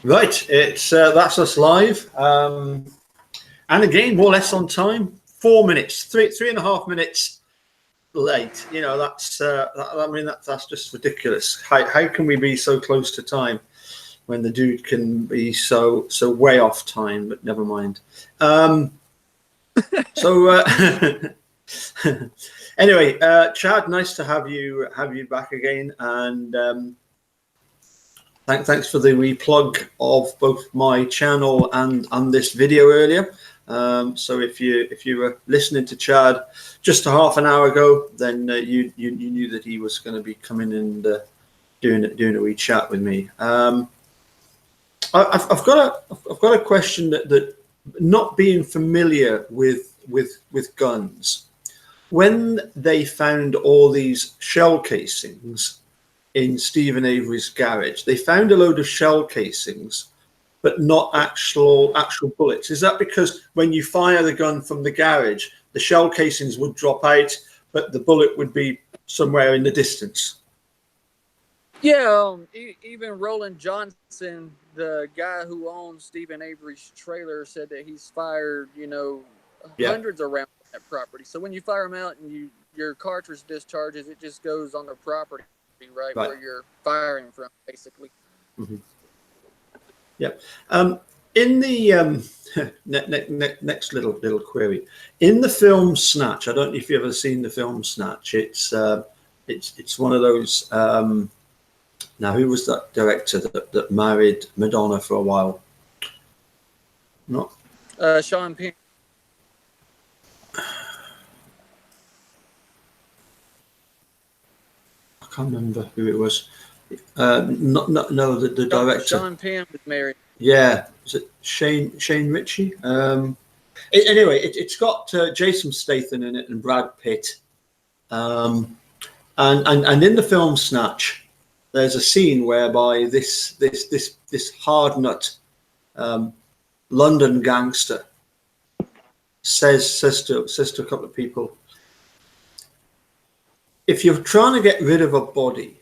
Right, it's that's us live, and again more or less on time. 4 minutes, three and a half minutes late. You know I mean that's just ridiculous. How can we be so close to time when the dude can be so way off time? But never mind. So anyway, Chad, nice to have you back again, and thanks for the replug of both my channel and this video earlier. So if you were listening to Chad just a half an hour ago, then you knew that he was going to be coming and doing a wee chat with me. I've got a question that not being familiar with guns, when they found all these shell casings in Stephen Avery's garage, they found a load of shell casings, but not actual bullets. Is that because when you fire the gun from the garage, the shell casings would drop out, but the bullet would be somewhere in the distance? Yeah, even Roland Johnson, the guy who owns Stephen Avery's trailer, said that he's fired, hundreds around that property. So when you fire them out and your cartridge discharges, it just goes on the property, right where you're firing from, basically. Mm-hmm. Yep. In the next little query, in the film Snatch, I don't know if you've ever seen the film Snatch. It's one of those. Now, who was that director that married Madonna for a while? Not Sean Penn. I can't remember who it was. The director. Sean Penn was married. Yeah, is it Shane Ritchie? Anyway, it's got Jason Statham in it and Brad Pitt, and in the film Snatch, there's a scene whereby this hard nut London gangster says to a couple of people, if you're trying to get rid of a body,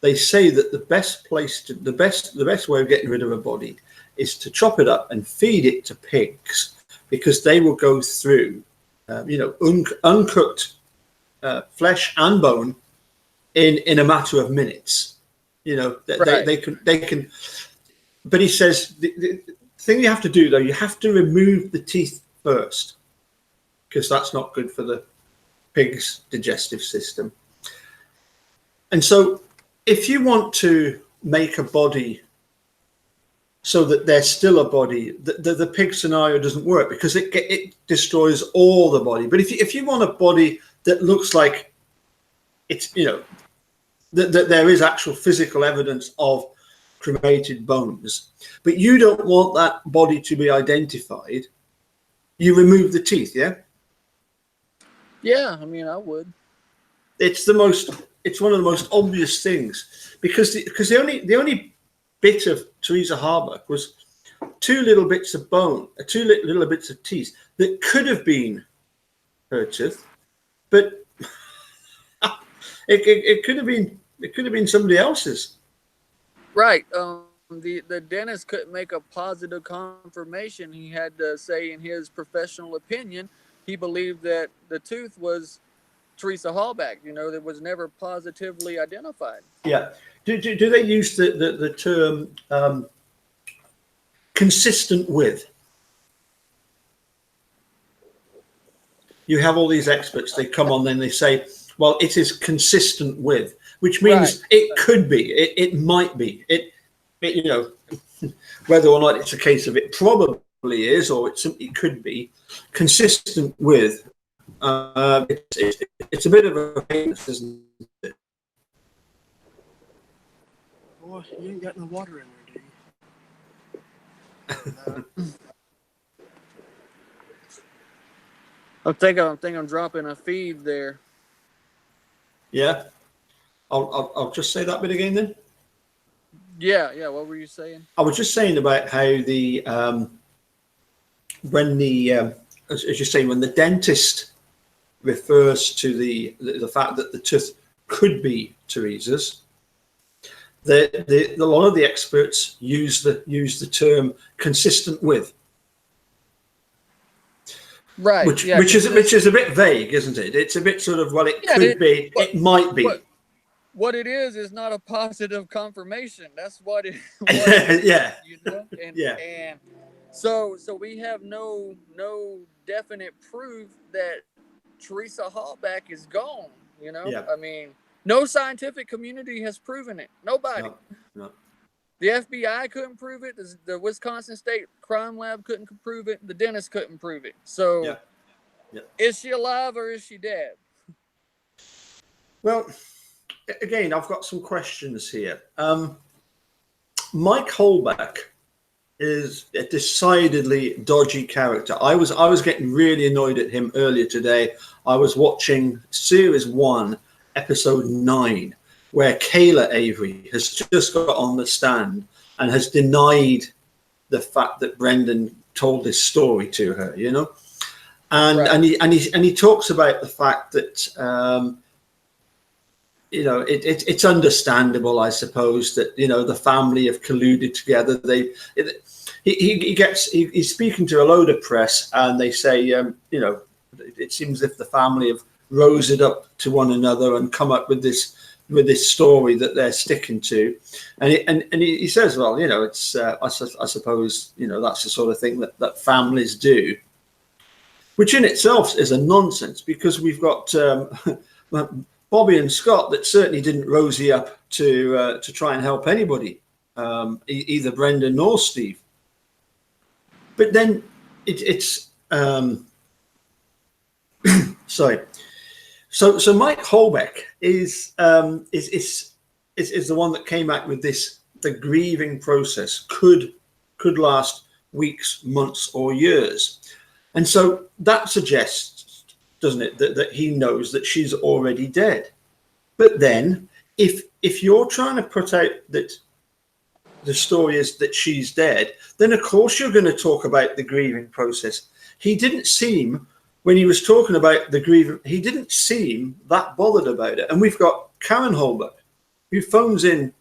they say that the best way of getting rid of a body is to chop it up and feed it to pigs, because they will go through, uncooked flesh and bone in a matter of minutes. They can. But he says the thing you have to do, though, you have to remove the teeth first, because that's not good for the pig's digestive system. And so, if you want to make a body so that there's still a body, the pig scenario doesn't work, because it destroys all the body. But if you want a body that looks like it's, that there is actual physical evidence of cremated bones, but you don't want that body to be identified, you remove the teeth, yeah? Yeah, I mean, I would. It's one of the most obvious things, because the only bit of Teresa Harbuck was two little bits of bone, two little bits of teeth that could have been her tooth, but it could have been somebody else's. Right. The dentist couldn't make a positive confirmation. He had to say, in his professional opinion, he believed that the tooth was Teresa Hallback, that was never positively identified. Yeah. Do they use the term consistent with? You have all these experts, they come on, then they say, well, it is consistent with, which means it could be, it might be, whether or not it's a case of it probably is, or it could be consistent with. It's a bit of a famous, isn't it? Boy, you ain't got no water in there, do you? I think I'm dropping a feed there. Yeah, I'll just say that bit again then. Yeah. What were you saying? I was just saying about how the when the as you say, when the dentist refers to the fact that the tooth could be Teresa's, a lot of the experts use the term consistent with, right? which Yeah, which is a bit vague, isn't it? It's a bit sort of, well, it could be, it might be. What it is not a positive confirmation. That's what it, what it is, Yeah, you know. yeah, And so we have no definite proof that Teresa Hallback is gone. You know, yeah. I mean, no scientific community has proven it. Nobody. No, no. The FBI couldn't prove it. The Wisconsin State Crime Lab couldn't prove it. The dentist couldn't prove it. So, Yeah, yeah. is she alive or is she dead? Well, again, I've got some questions here. Mike Holbeck is a decidedly dodgy character. I was getting really annoyed at him earlier today. I was watching series 1, episode 9, where Kayla Avery has just got on the stand and has denied the fact that Brendan told this story to her, you know, and Right. he talks about the fact that you know, it's understandable, I suppose, that, you know, the family have colluded together. He's speaking to a load of press, and they say, you know, it seems as if the family have rosed up to one another and come up with this story that they're sticking to, and he says, well, you know, it's I suppose, you know, that's the sort of thing that families do, which in itself is a nonsense, because we've got Bobby and Scott that certainly didn't rosy up to try and help anybody, either Brendan nor Steve. But then it's sorry. So Mike Holbeck is the one that came out with this. The grieving process could last weeks, months, or years, and so that suggests, doesn't it, that he knows that she's already dead. But then, if you're trying to put out that the story is that she's dead, then of course you're going to talk about the grieving process. He didn't seem, when he was talking about the grieving, he didn't seem that bothered about it. And we've got Karen Holbert, who phones in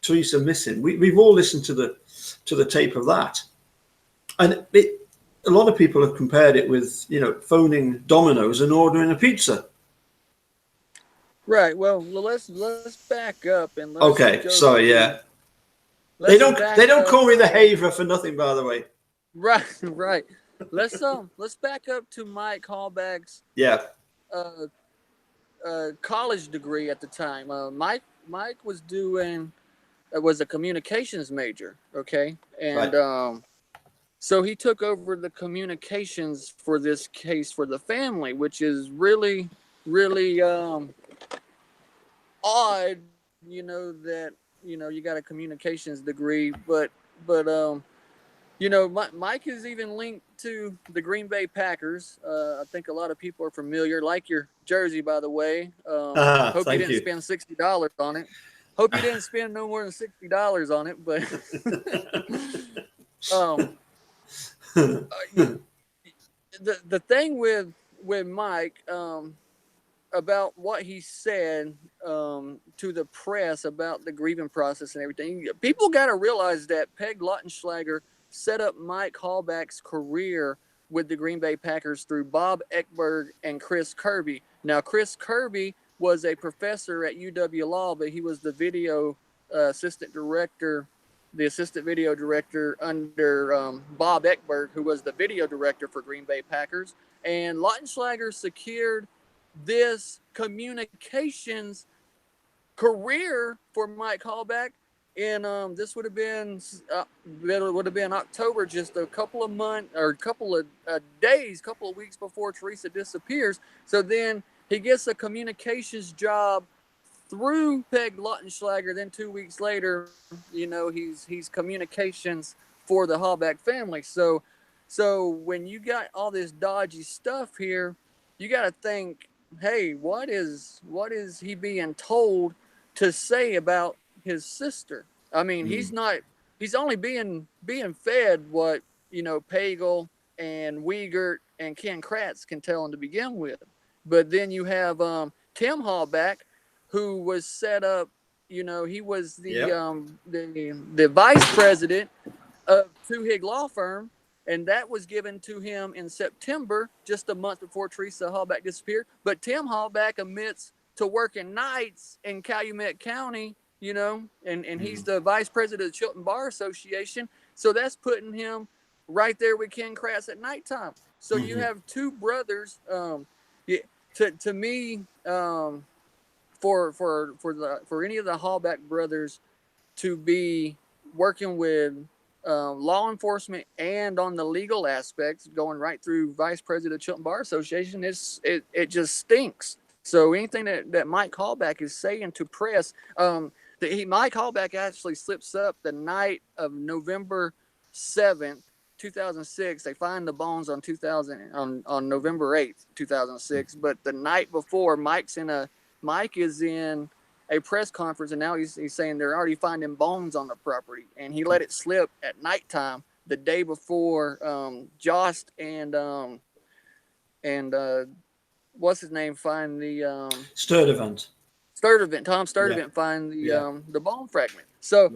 Teresa missing. We've all listened to the tape of that, and a lot of people have compared it with, you know, phoning Domino's and ordering a pizza. Right. Well, let's back up and let's Okay, go sorry, through, yeah. They let's don't back call me the up. Haver for nothing, by the way. Right, right. Let's back up to Mike Hallback's Yeah, college degree at the time. Mike was doing was a communications major, okay, and right. so he took over the communications for this case for the family, which is really odd. You know that, you know, you got a communications degree, but you know, Mike is even linked to the Green Bay Packers. I think a lot of people are familiar. Like your jersey, by the way. Hope you Thank didn't you. spend $60 on it. Hope you didn't spend no more than $60 on it. But the thing with Mike, about what he said to the press about the grieving process and everything, people got to realize that Peg Lautenschlager set up Mike Hallback's career with the Green Bay Packers through Bob Eckberg and Chris Kirby. Now, Chris Kirby was a professor at UW Law, but he was the video assistant director, the assistant video director under Bob Eckberg, who was the video director for Green Bay Packers. And Lautenschlager secured this communications career for Mike Hallback in this would have been October, just a couple of months or a couple of days, couple of weeks before Teresa disappears. So then he gets a communications job through Peg Lautenschlager. Then 2 weeks later, you know, he's communications for the Hallback family. So when you got all this dodgy stuff here, you got to think, hey, what is he being told to say about his sister? I mean, he's only being fed what, you know, Pagel and Wiegert and Ken Kratz can tell him to begin with. But then you have Tim Hallback, who was set up You know, he was Yep. The vice president of Tuhig Law Firm, and that was given to him in September, just a month before Teresa Hallback disappeared. But Tim Hallback admits to working nights in Calumet County, you know, and he's the vice president of the Chilton Bar Association. So that's putting him right there with Ken Kratz at nighttime. So you have two brothers. To me, for any of the Hallback brothers to be working with law enforcement and on the legal aspects, going right through vice president of Chilton Bar Association, it just stinks. So anything that Mike Hallback is saying to press, Mike Hallback actually slips up the night of November 7th, 2006. They find the bones on November 8th, 2006. But the night before, Mike is in a press conference, and now he's saying they're already finding bones on the property, and he let it slip at nighttime the day before Jost and what's his name find the Sturdivant. Tom Sturdivant find the bone fragment. So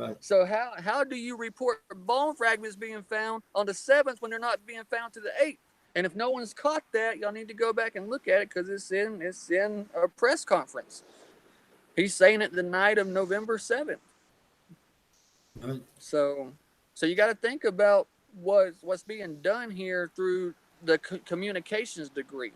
how do you report bone fragments being found on the 7th when they're not being found to the 8th? And if no one's caught that, y'all need to go back and look at it, because it's in a press conference. He's saying it the night of November 7th. Right. So you got to think about what's being done here through the communications degree.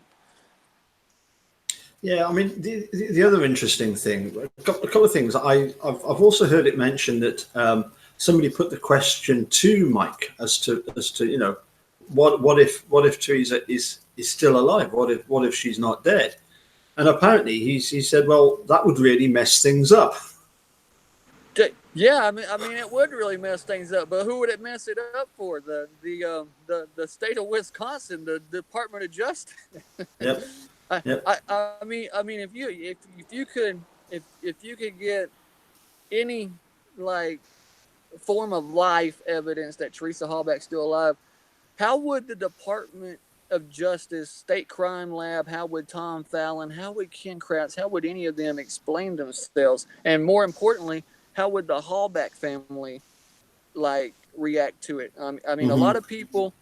Yeah, I mean, the other interesting thing, a couple of things. I've also heard it mentioned that somebody put the question to Mike as to you know, what if Teresa is still alive? What if she's not dead? And apparently he said, well, that would really mess things up. Yeah, I mean, it would really mess things up. But who would it mess it up for? The state of Wisconsin, the Department of Justice. Yep. I mean, if you could get any like form of life evidence that Teresa Hallback's still alive, how would the Department of Justice, State Crime Lab, how would Tom Fallon, how would Ken Kratz, how would any of them explain themselves? And more importantly, how would the Hallback family like react to it? I mean, a lot of people,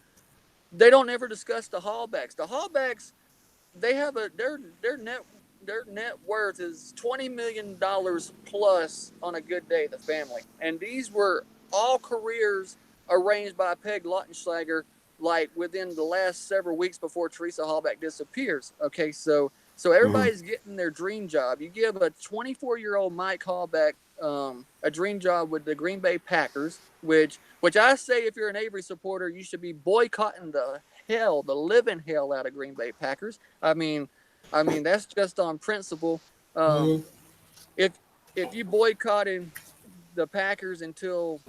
they don't ever discuss the Hallbacks. The Hallbacks, they have their net worth is $20 million plus on a good day, the family. And these were all careers arranged by Peg Lautenschlager, like within the last several weeks before Teresa Hallback disappears. Okay, so everybody's getting their dream job. You give a 24-year-old Mike Hallback a dream job with the Green Bay Packers, which I say, if you're an Avery supporter, you should be boycotting the living hell out of Green Bay Packers. I mean that's just on principle. If you boycotted the Packers until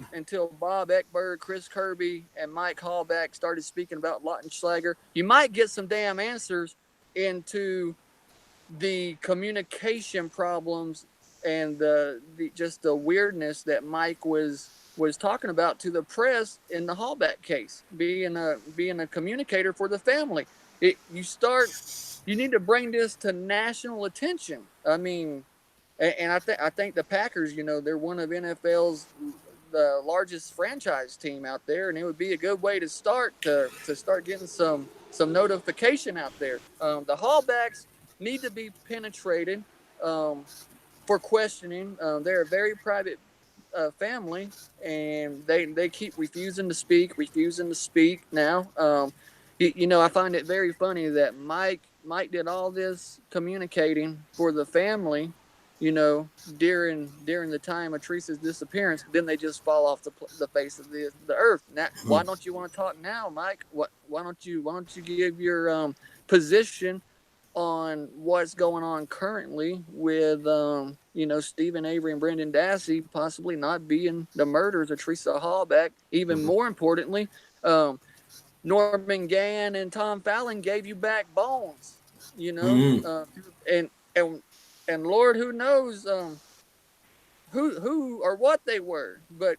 Bob Eckberg, Chris Kirby, and Mike Hallback started speaking about Lautenschlager, you might get some damn answers into the communication problems and the weirdness that Mike was talking about to the press in the Hallback case, being a communicator for the family. You need to bring this to national attention. I mean, and I think the Packers, you know, they're one of NFL's the largest franchise team out there, and it would be a good way to start getting some notification out there. The Hallbacks need to be penetrated for questioning. They're a very private family, and they keep refusing to speak now. You know, I find it very funny that Mike did all this communicating for the family, you know, during the time of Teresa's disappearance. Then they just fall off the face of the earth. Now, why don't you want to talk now, Mike? Why don't you give your position on what's going on currently with you know, Stephen Avery and Brendan Dassey possibly not being the murderers of Teresa Hallback? Even more importantly, Norman Gann and Tom Fallon gave you back bones, you know, and Lord, who knows who or what they were, but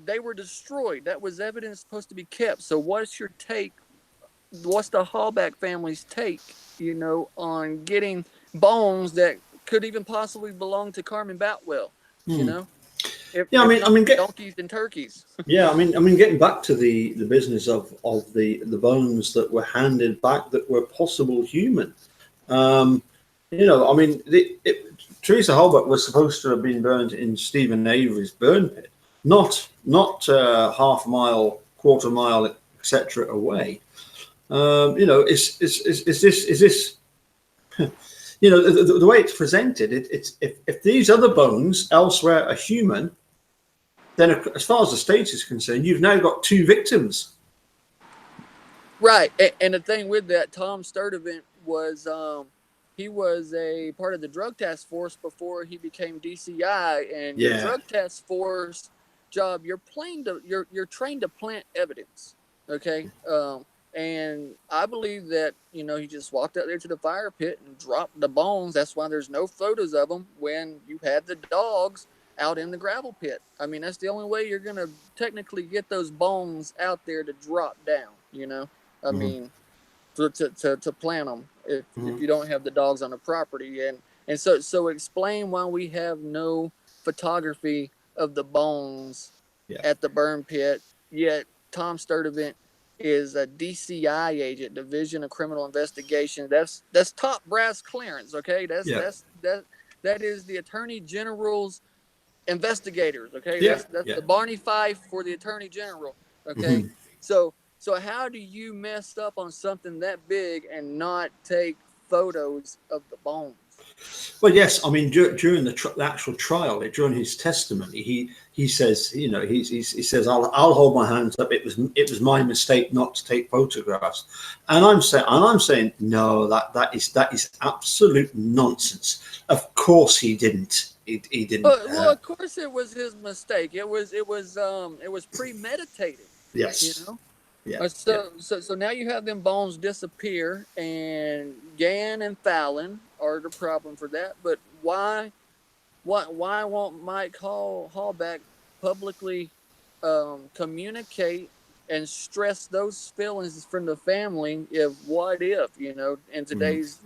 they were destroyed. That was evidence supposed to be kept. So what's your take? What's the Hallback family's take, you know, on getting bones that could even possibly belong to Carmen Batwell? You know, if I mean, donkeys and turkeys. yeah, I mean, getting back to the business of the bones that were handed back that were possible human. Um, I mean, Teresa Halbach was supposed to have been burned in Stephen Avery's burn pit, not half a mile, quarter mile, etc. away. Is this the way it's presented? It's if these other bones elsewhere are human, then as far as the state is concerned, you've now got two victims. Right, and the thing with that, Tom Sturdivant was he was a part of the drug task force before he became DCI, and your drug task force job, you're trained to plant evidence, okay? And I believe that he just walked out there to the fire pit and dropped the bones. That's why there's no photos of them when you had the dogs out in the gravel pit. I mean, that's the only way you're gonna technically get those bones out there to drop down. I mean, to plant them if you don't have the dogs on the property, and so explain why we have no photography of the bones at the burn pit, yet Tom Sturdivant is a DCI agent, Division of Criminal Investigation. That's top brass clearance, okay? That is the Attorney General's investigators, okay? That's the Barney Fife for the Attorney General, okay? So how do you mess up on something that big and not take photos of the bones? Well, yes. I mean, during the actual trial, during his testimony, he says, he says, I'll hold my hands up. It was my mistake not to take photographs, and I'm saying no, that is absolute nonsense. Of course, he didn't. He didn't. Well, of course, it was his mistake. It was premeditated. Yes. Yeah. So now you have them bones disappear, and Gann and Fallon are the problem for that. But why won't Mike Hallback publicly communicate and stress those feelings from the family? What if in today's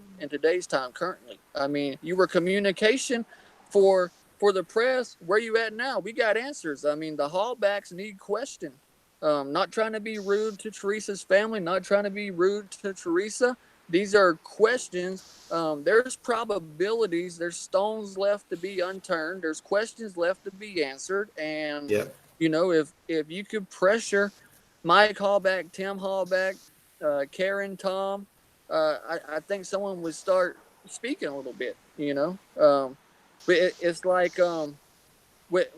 time currently? I mean, you were communication for the press. Where you at now? We got answers. I mean, the Hallbacks need questioned. Not trying to be rude to Teresa's family, not trying to be rude to Teresa. These are questions. There's probabilities. There's stones left to be unturned. There's questions left to be answered. And, if you could pressure Mike Hallback, Tim Hallback, Karen, Tom, I think someone would start speaking a little bit, But it's like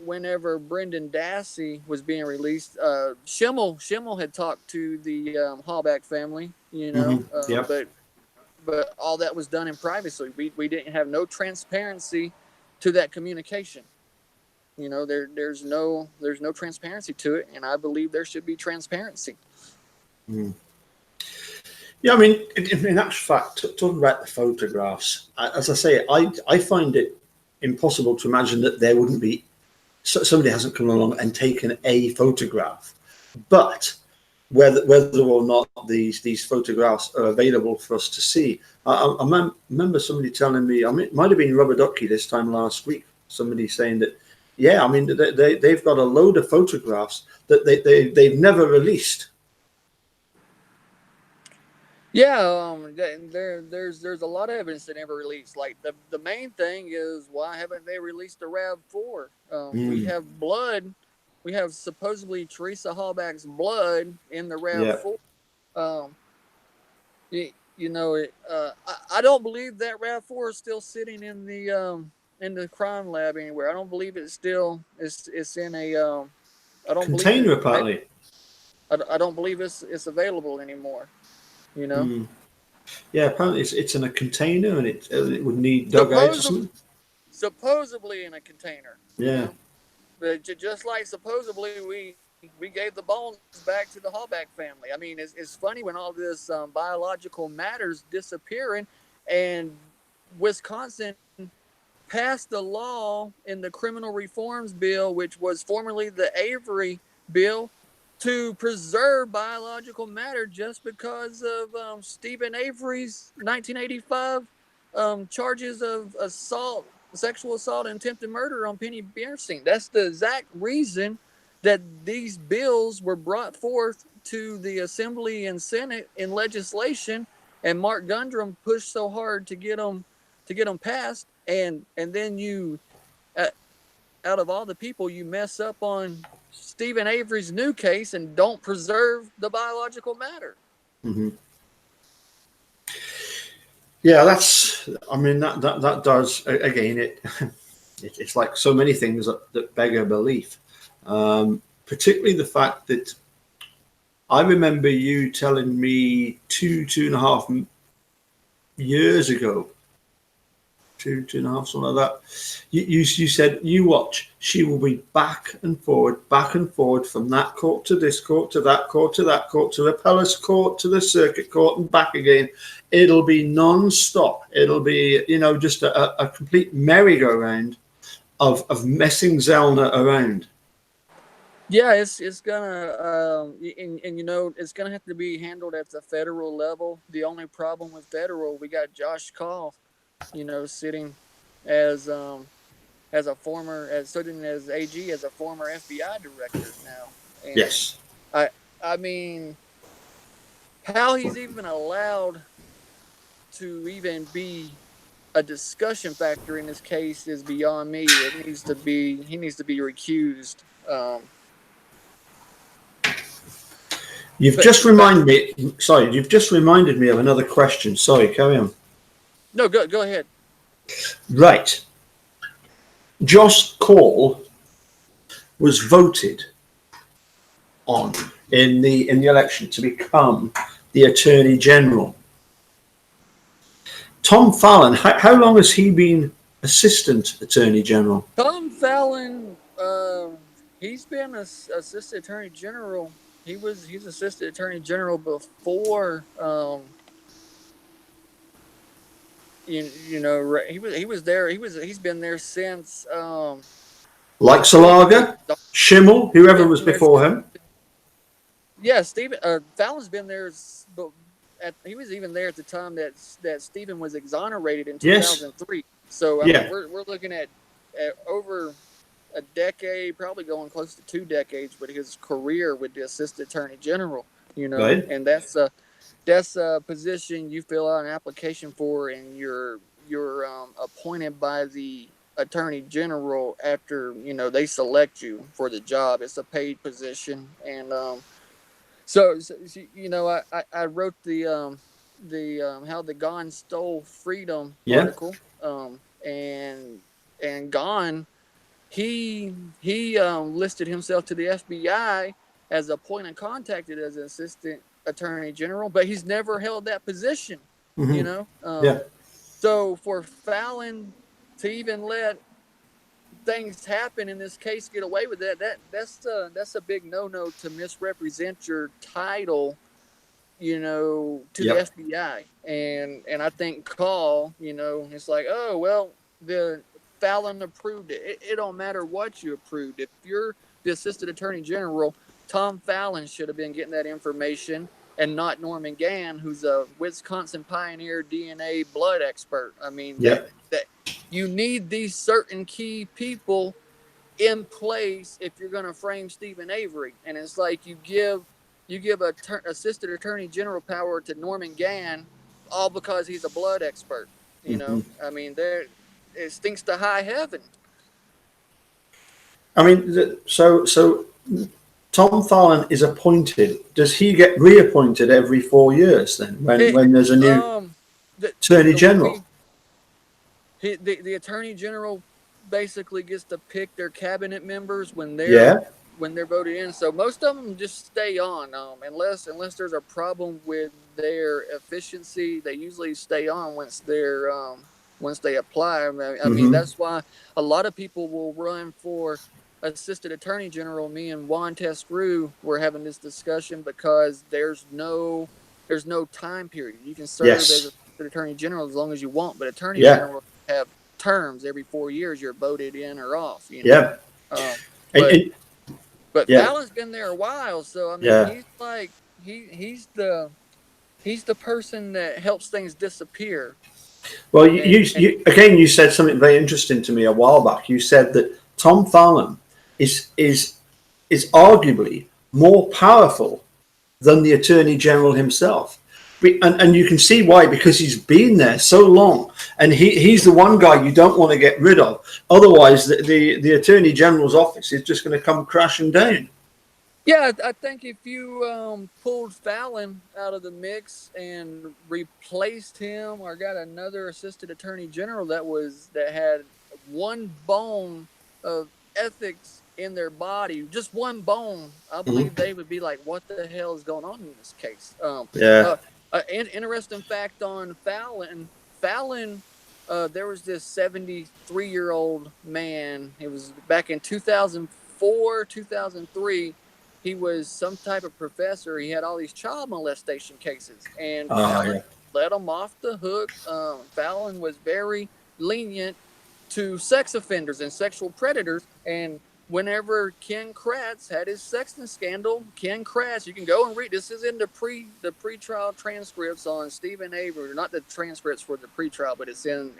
whenever Brendan Dassey was being released, Schimmel had talked to the Hallback family, but all that was done in privacy. We didn't have no transparency to that communication. There's no transparency to it, and I believe there should be transparency. Yeah, I mean, in actual fact, talking about the photographs, as I say, I find it impossible to imagine that there wouldn't be somebody hasn't come along and taken a photograph. But whether or not these photographs are available for us to see, I remember somebody telling me, it might have been Rubber Ducky this time last week, somebody saying that, I mean, they've got a load of photographs that they've never released. Yeah, there's a lot of evidence they never released. Like the main thing is, why haven't they released the RAV4? We have blood. We have supposedly Teresa Hallback's blood in the RAV4. I don't believe that RAV4 is still sitting in the crime lab anywhere. I don't believe it's in a container apparently. I don't believe it's available anymore. Yeah, apparently it's in a container, and it would need dug out or something. Supposedly in a container. Yeah. But just like supposedly we gave the bones back to the Hallback family. I mean, it's funny when all this biological matter's disappearing, and Wisconsin passed a law in the criminal reforms bill, which was formerly the Avery bill, to preserve biological matter just because of Stephen Avery's 1985 charges of assault sexual assault and attempted murder on Penny Bernstein. That's the exact reason that these bills were brought forth to the Assembly and Senate in legislation, and Mark Gundrum pushed so hard to get them passed, and then you, out of all the people, you mess up on Stephen Avery's new case and don't preserve the biological matter. Mm-hmm. Yeah, that does, again, it's like so many things that beg a belief, particularly the fact that I remember you telling me two and a half years ago, two and a half, something like that. You said, you watch, she will be back and forward from that court to this court to that court to that court to the palace court to the circuit court and back again. It'll be non-stop. It'll be, just a complete merry-go-round of messing Zellner around. Yeah, it's gonna it's gonna have to be handled at the federal level. The only problem with federal, we got Josh Kaul, sitting as sitting as AG, as a former FBI director now. And yes. I mean, how he's even allowed to even be a discussion factor in this case is beyond me. He needs to be recused. You've just reminded me of another question. Sorry, carry on. No, go ahead. Right. Josh Kaul was voted on in the election to become the Attorney General. Tom Fallon, how long has he been Assistant Attorney General? Tom Fallon, he's been Assistant Attorney General. He's Assistant Attorney General before. He was there. He's been there since. Like Salaga, Schimmel, whoever was before him. Yeah, Fallon's been there, but he was even there at the time that Stephen was exonerated in 2003. Yes. So we're looking at over a decade, probably going close to 2 decades with his career with the Assistant Attorney General. Right. And that's a position you fill out an application for, and you're appointed by the Attorney General after they select you for the job. It's a paid position, and so I wrote the how the Gone Stole Freedom article, and Gone, he listed himself to the FBI as a point of contact as an Assistant Attorney General, but he's never held that position. Mm-hmm. So for Fallon to even let things happen in this case, get away with that's a big no-no, to misrepresent your title, to the FBI. And I think Kaul, it's like, oh well, the Fallon approved it. It don't matter what you approved. If you're the Assistant Attorney General, Tom Fallon should have been getting that information, and not Norman Gann, who's a Wisconsin pioneer DNA blood expert. I mean, that you need these certain key people in place if you're going to frame Stephen Avery. And it's like you give Assistant Attorney General power to Norman Gann, all because he's a blood expert. I mean, it stinks to high heaven. I mean, so Tom Fallon is appointed. Does he get reappointed every 4 years then, when there's a new Attorney General? The Attorney General basically gets to pick their cabinet members when they're voted in. So most of them just stay on, unless there's a problem with their efficiency. They usually stay on once they apply. I mean, that's why a lot of people will run for Assistant Attorney General. Me and Juan Tescrew were having this discussion because there's no time period. You can serve as Assistant Attorney General as long as you want, but Attorney General have terms every 4 years. You're voted in or off. But Fallon's been there a while, so I mean, he's like he's the person that helps things disappear. Well, you said something very interesting to me a while back. You said that Tom Fallon is arguably more powerful than the Attorney General himself. And you can see why, because he's been there so long, and he's the one guy you don't want to get rid of. Otherwise, the Attorney General's office is just going to come crashing down. Yeah, I think if you pulled Fallon out of the mix and replaced him, or got another assistant attorney general that had one bone of ethics in their body, just one bone, I believe they would be like, "What the hell is going on in this case?" Yeah. An interesting fact on Fallon. Fallon, there was this 73-year-old man. It was back in 2004, 2003. He was some type of professor. He had all these child molestation cases, and Fallon let him off the hook. Fallon was very lenient to sex offenders and sexual predators. And whenever Ken Kratz had his sexting scandal, Ken Kratz, you can go and read. This is in the pre-trial transcripts on Stephen Avery, not the transcripts for the pre-trial, but it's in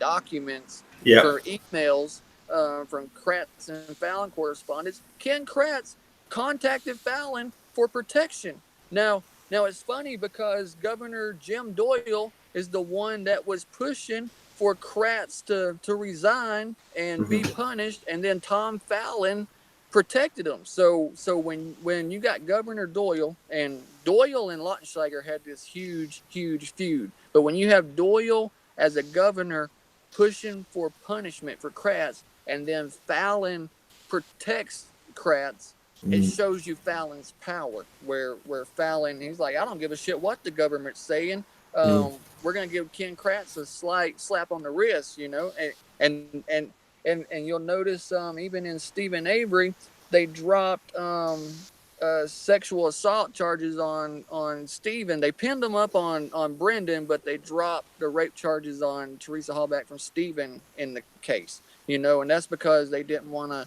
documents for emails from Kratz and Fallon correspondence. Ken Kratz contacted Fallon for protection. Now it's funny because Governor Jim Doyle is the one that was pushing for Kratz to resign and be punished, and then Tom Fallon protected him. So when you got Governor Doyle and Lautenschlager had this huge feud, but when you have Doyle as a governor pushing for punishment for Kratz, and then Fallon protects Kratz, it shows you Fallon's power. Where Fallon, he's like, I don't give a shit what the government's saying. We're gonna give Ken Kratz a slight slap on the wrist, and you'll notice even in Stephen Avery, they dropped sexual assault charges on Stephen. They pinned him up on Brendan, but they dropped the rape charges on Teresa Hallback from Stephen in the case, and that's because they didn't want to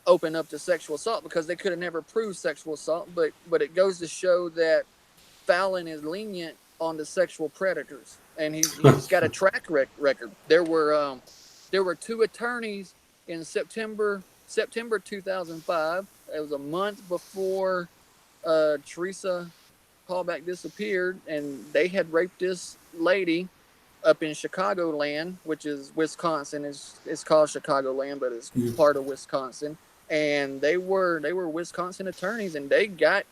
open up to sexual assault, because they could have never proved sexual assault. But it goes to show that Fallon is lenient on the sexual predators, and he's got a track record. There were two attorneys in September 2005. It was a month before Teresa Hallback disappeared, and they had raped this lady up in Chicagoland, which is Wisconsin. It's called Chicagoland, but it's part of Wisconsin. And they were Wisconsin attorneys, and they got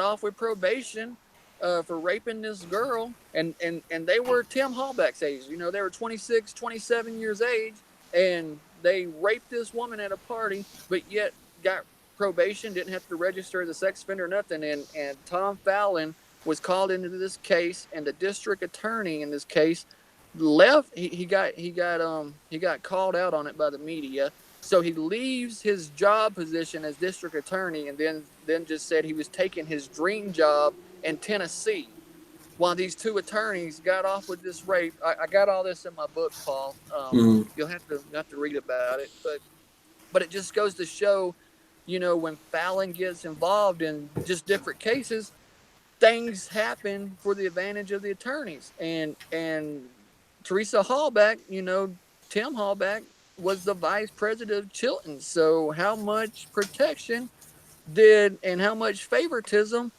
off with probation for raping this girl, and they were Tim Hallback's age. They were 26, 27 years age, and they raped this woman at a party, but yet got probation, didn't have to register as a sex offender or nothing. And Tom Fallon was called into this case, and the district attorney in this case left. He got called out on it by the media. So he leaves his job position as district attorney, and then just said he was taking his dream job in Tennessee, while these two attorneys got off with this rape. I got all this in my book, Paul. You'll have to read about it, but it just goes to show, when Fallon gets involved in just different cases, things happen for the advantage of the attorneys. And Teresa Hallback, Tim Hallback was the vice president of Chilton. So how much protection and how much favoritism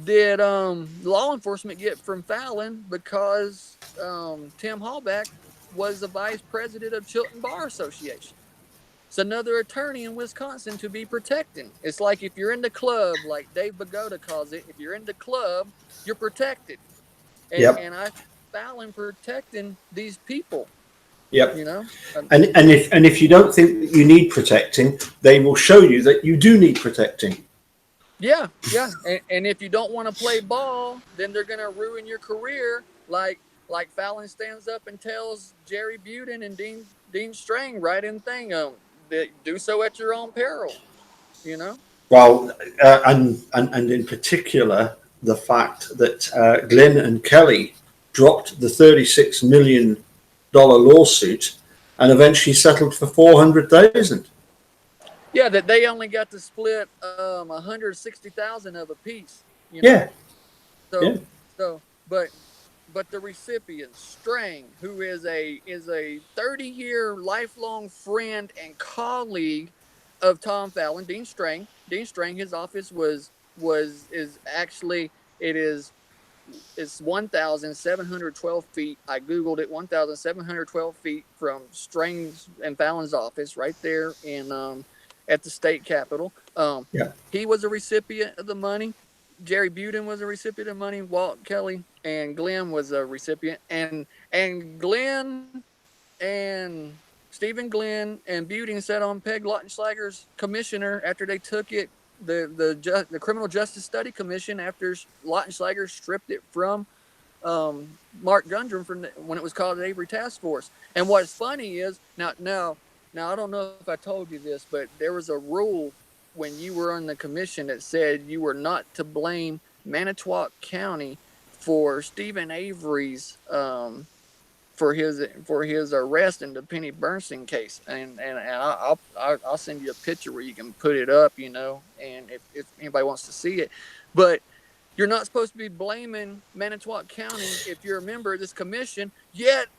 did law enforcement get from Fallon, because Tim Hallback was the vice president of Chilton Bar Association? It's another attorney in Wisconsin to be protecting. It's like if you're in the club, like Dave Bagoda calls it, if you're in the club, you're protected. And I Fallon protecting these people. Yep. And if you don't think that you need protecting, they will show you that you do need protecting. Yeah. And if you don't want to play ball, then they're going to ruin your career. Like Fallon stands up and tells Jerry Buden and Dean Strang right in thing, do so at your own peril. Well, and in particular, the fact that Glynn and Kelly dropped the $36 million lawsuit and eventually settled for $400,000. Yeah, that they only got to split $160,000 of a piece. Yeah. But but the recipient, Strang, who is a 30-year lifelong friend and colleague of Tom Fallon, Dean Strang. Dean Strang, his office is actually it is it's 1,712 feet. I googled it, 1,712 feet from Strang's and Fallon's office, right there in at the state capitol. Yeah. He was a recipient of the money. Jerry Buden was a recipient of money. Walt Kelly and Glenn was a recipient, and Glenn and Stephen Glenn and Buden sat on Peg Lautenschlager's commissioner after they took it the Criminal Justice Study Commission after Lautenschlager stripped it from Mark Gundrum from when it was called the Avery Task Force. And what's funny is now I don't know if I told you this, but there was a rule when you were on the commission that said you were not to blame Manitowoc County for Stephen Avery's for his arrest in the Penny Bernstein case, and I'll send you a picture where you can put it up, and if anybody wants to see it, but you're not supposed to be blaming Manitowoc County if you're a member of this commission. Yet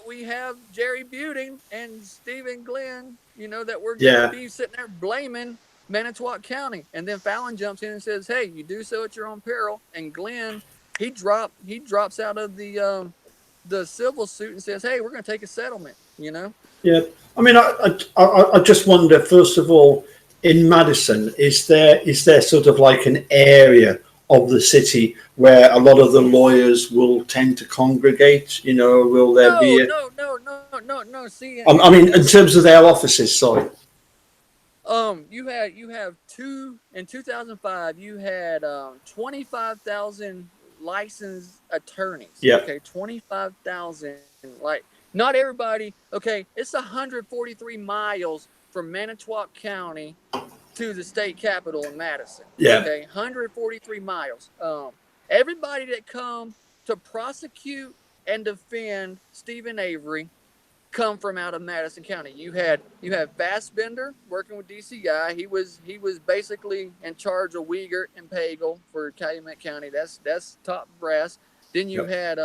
we have Jerry Buden and Stephen Glenn, that we're going to be sitting there blaming Manitowoc County, and then Fallon jumps in and says, "Hey, you do so at your own peril." And Glenn, he drops out of the civil suit and says, "Hey, we're going to take a settlement." Yeah, I mean, I just wonder, first of all, in Madison, is there sort of like an area of the city where a lot of the lawyers will tend to congregate? Will there be? No. See, I mean, in terms of their offices, sorry. You have two in 2005. You had 25,000 licensed attorneys. Yeah. Okay, 25,000. Like, not everybody. Okay, it's 143 miles from Manitowoc County to the state capitol in Madison. Yeah. Okay, 143 miles. Everybody that come to prosecute and defend Stephen Avery come from out of Madison County. You had Fassbender working with DCI. He was basically in charge of Wiegert and Pagel for Calumet County. That's top brass. Then you had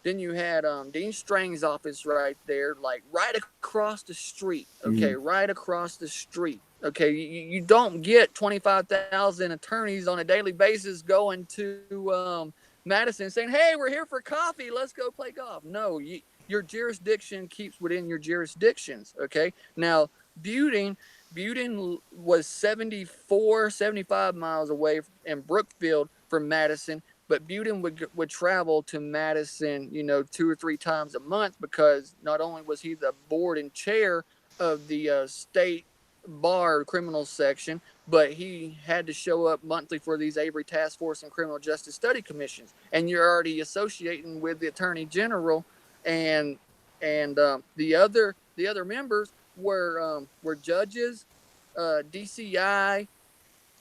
Dean Strang's office right there, like right across the street. Okay, right across the street. Okay, you don't get 25,000 attorneys on a daily basis going to Madison saying, "Hey, we're here for coffee. Let's go play golf." No, your jurisdiction keeps within your jurisdictions. Okay, now Buden was 75 miles away in Brookfield from Madison. But Buden would travel to Madison, 2 or 3 times a month, because not only was he the board and chair of the state bar criminal section, but he had to show up monthly for these Avery Task Force and Criminal Justice Study Commissions. And you're already associating with the Attorney General, and the other members were judges, DCI.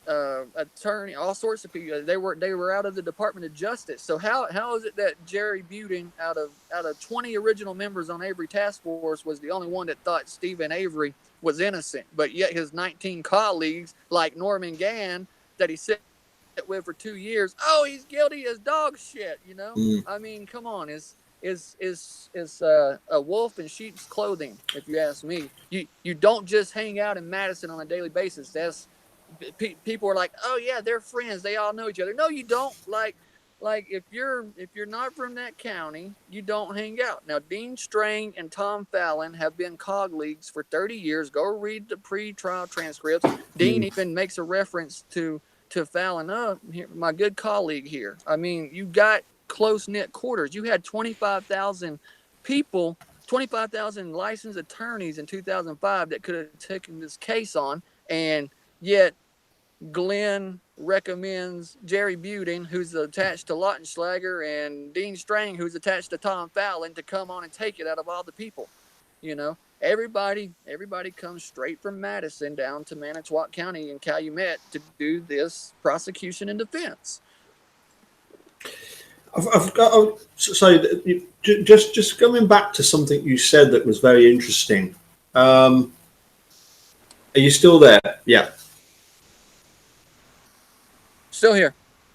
Attorney, all sorts of people. They were out of the Department of Justice. So how is it that Jerry Buden, out of 20 original members on Avery Task Force, was the only one that thought Stephen Avery was innocent, but yet his 19 colleagues, like Norman Gann, that he sat with for 2 years, oh, he's guilty as dog shit. I mean, come on, is a wolf in sheep's clothing, if you ask me. You don't just hang out in Madison on a daily basis. That's people are like, "Oh yeah, they're friends. They all know each other." No, you don't. Like if you're not from that county, you don't hang out. Now, Dean Strang and Tom Fallon have been colleagues for 30 years. Go read the pre-trial transcripts. Dean even makes a reference to Fallon. "Oh, my good colleague here." I mean, you got close-knit quarters. You had 25,000 people, 25,000 licensed attorneys in 2005 that could have taken this case on, and yet Glenn recommends Jerry Buden, who's attached to Lautenschlager, and Dean Strang, who's attached to Tom Fallon, to come on and take it out of all the people. Everybody comes straight from Madison down to Manitowoc County and Calumet to do this prosecution and defense. I've got just coming back to something you said that was very interesting. Are you still there? Yeah. Still here.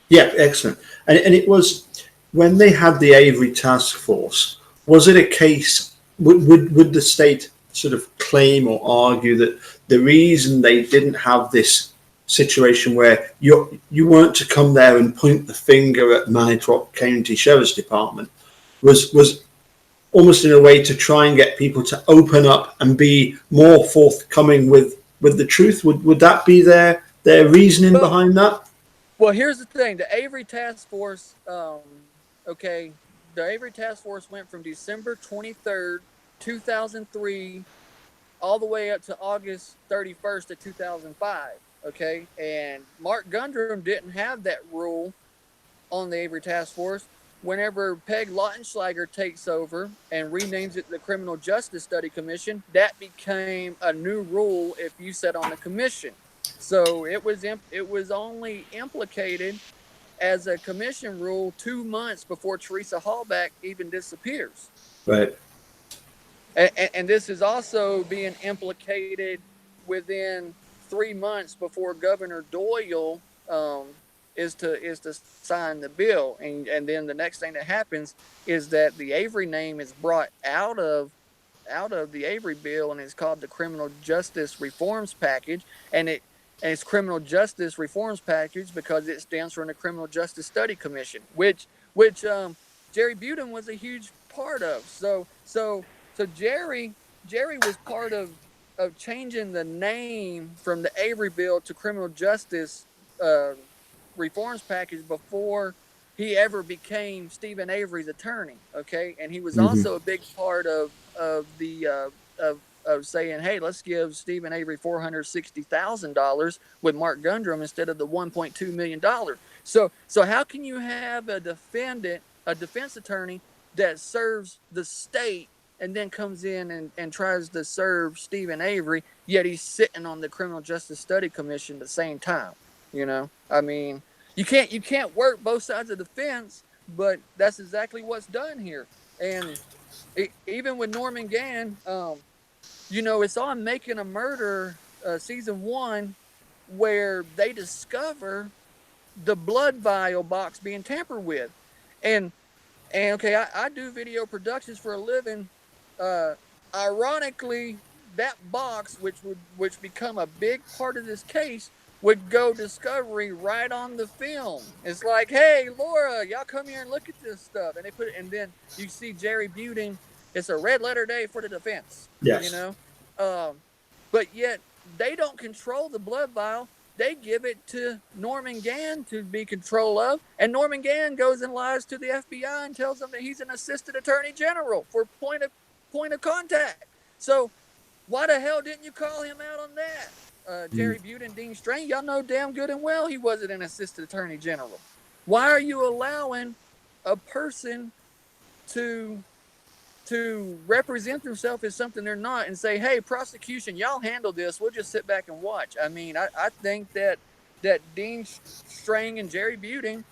Yeah, excellent. And it was when they had the Avery task force, was it a case, would the state sort of claim or argue that the reason they didn't have this situation where you weren't to come there and point the finger at Manitowoc County Sheriff's Department was almost in a way to try and get people to open up and be more forthcoming with the truth? Would that be their reasoning behind that? Well, here's the thing: the Avery Task Force. Okay, the Avery Task Force went from December 23rd, 2003, all the way up to August 31st of 2005. Okay, and Mark Gundrum didn't have that rule on the Avery Task Force. Whenever Peg Lautenschlager takes over and renames it the Criminal Justice Study Commission, that became a new rule if you sat on the commission. So it was only implicated as a commission rule 2 months before Teresa Hallback even disappears. Right. And this is also being implicated within 3 months before Governor Doyle is to sign the bill, and then the next thing that happens is that the Avery name is brought out of the Avery bill, and it's called the Criminal Justice Reforms Package, and it's Criminal Justice Reforms Package because it stands for the Criminal Justice Study Commission, which Jerry Buden was a huge part of. So Jerry was part of changing the name from the Avery bill to Criminal Justice Reforms Package before he ever became Stephen Avery's attorney. Okay, and he was also a big part of saying, hey, let's give Stephen Avery $460,000 with Mark Gundrum instead of the $1.2 million. So how can you have a defense attorney that serves the state and then comes in and tries to serve Stephen Avery, yet he's sitting on the Criminal Justice Study Commission at the same time? You know, I mean, you can't work both sides of the fence, but that's exactly what's done here. And even with Norman Gann, it's on Making a Murder season 1 where they discover the blood vial box being tampered with, and okay, I do video productions for a living. Ironically, that box, which become a big part of this case, would go Discovery right on the film. It's like, hey, Laura, y'all come here and look at this stuff, and they put it, and then you see Jerry Buden. It's a red letter day for the defense. Yes. But yet they don't control the blood vial. They give it to Norman Gann to be control of, and Norman Gann goes and lies to the FBI and tells them that he's an assistant attorney general for point of contact. So why the hell didn't you call him out on that? Jerry Buden, Dean Strain, y'all know damn good and well he wasn't an assistant attorney general. Why are you allowing a person to represent themselves as something they're not and say, hey, prosecution, y'all handle this, we'll just sit back and watch? I mean, I think that Dean Strang and Jerry Buden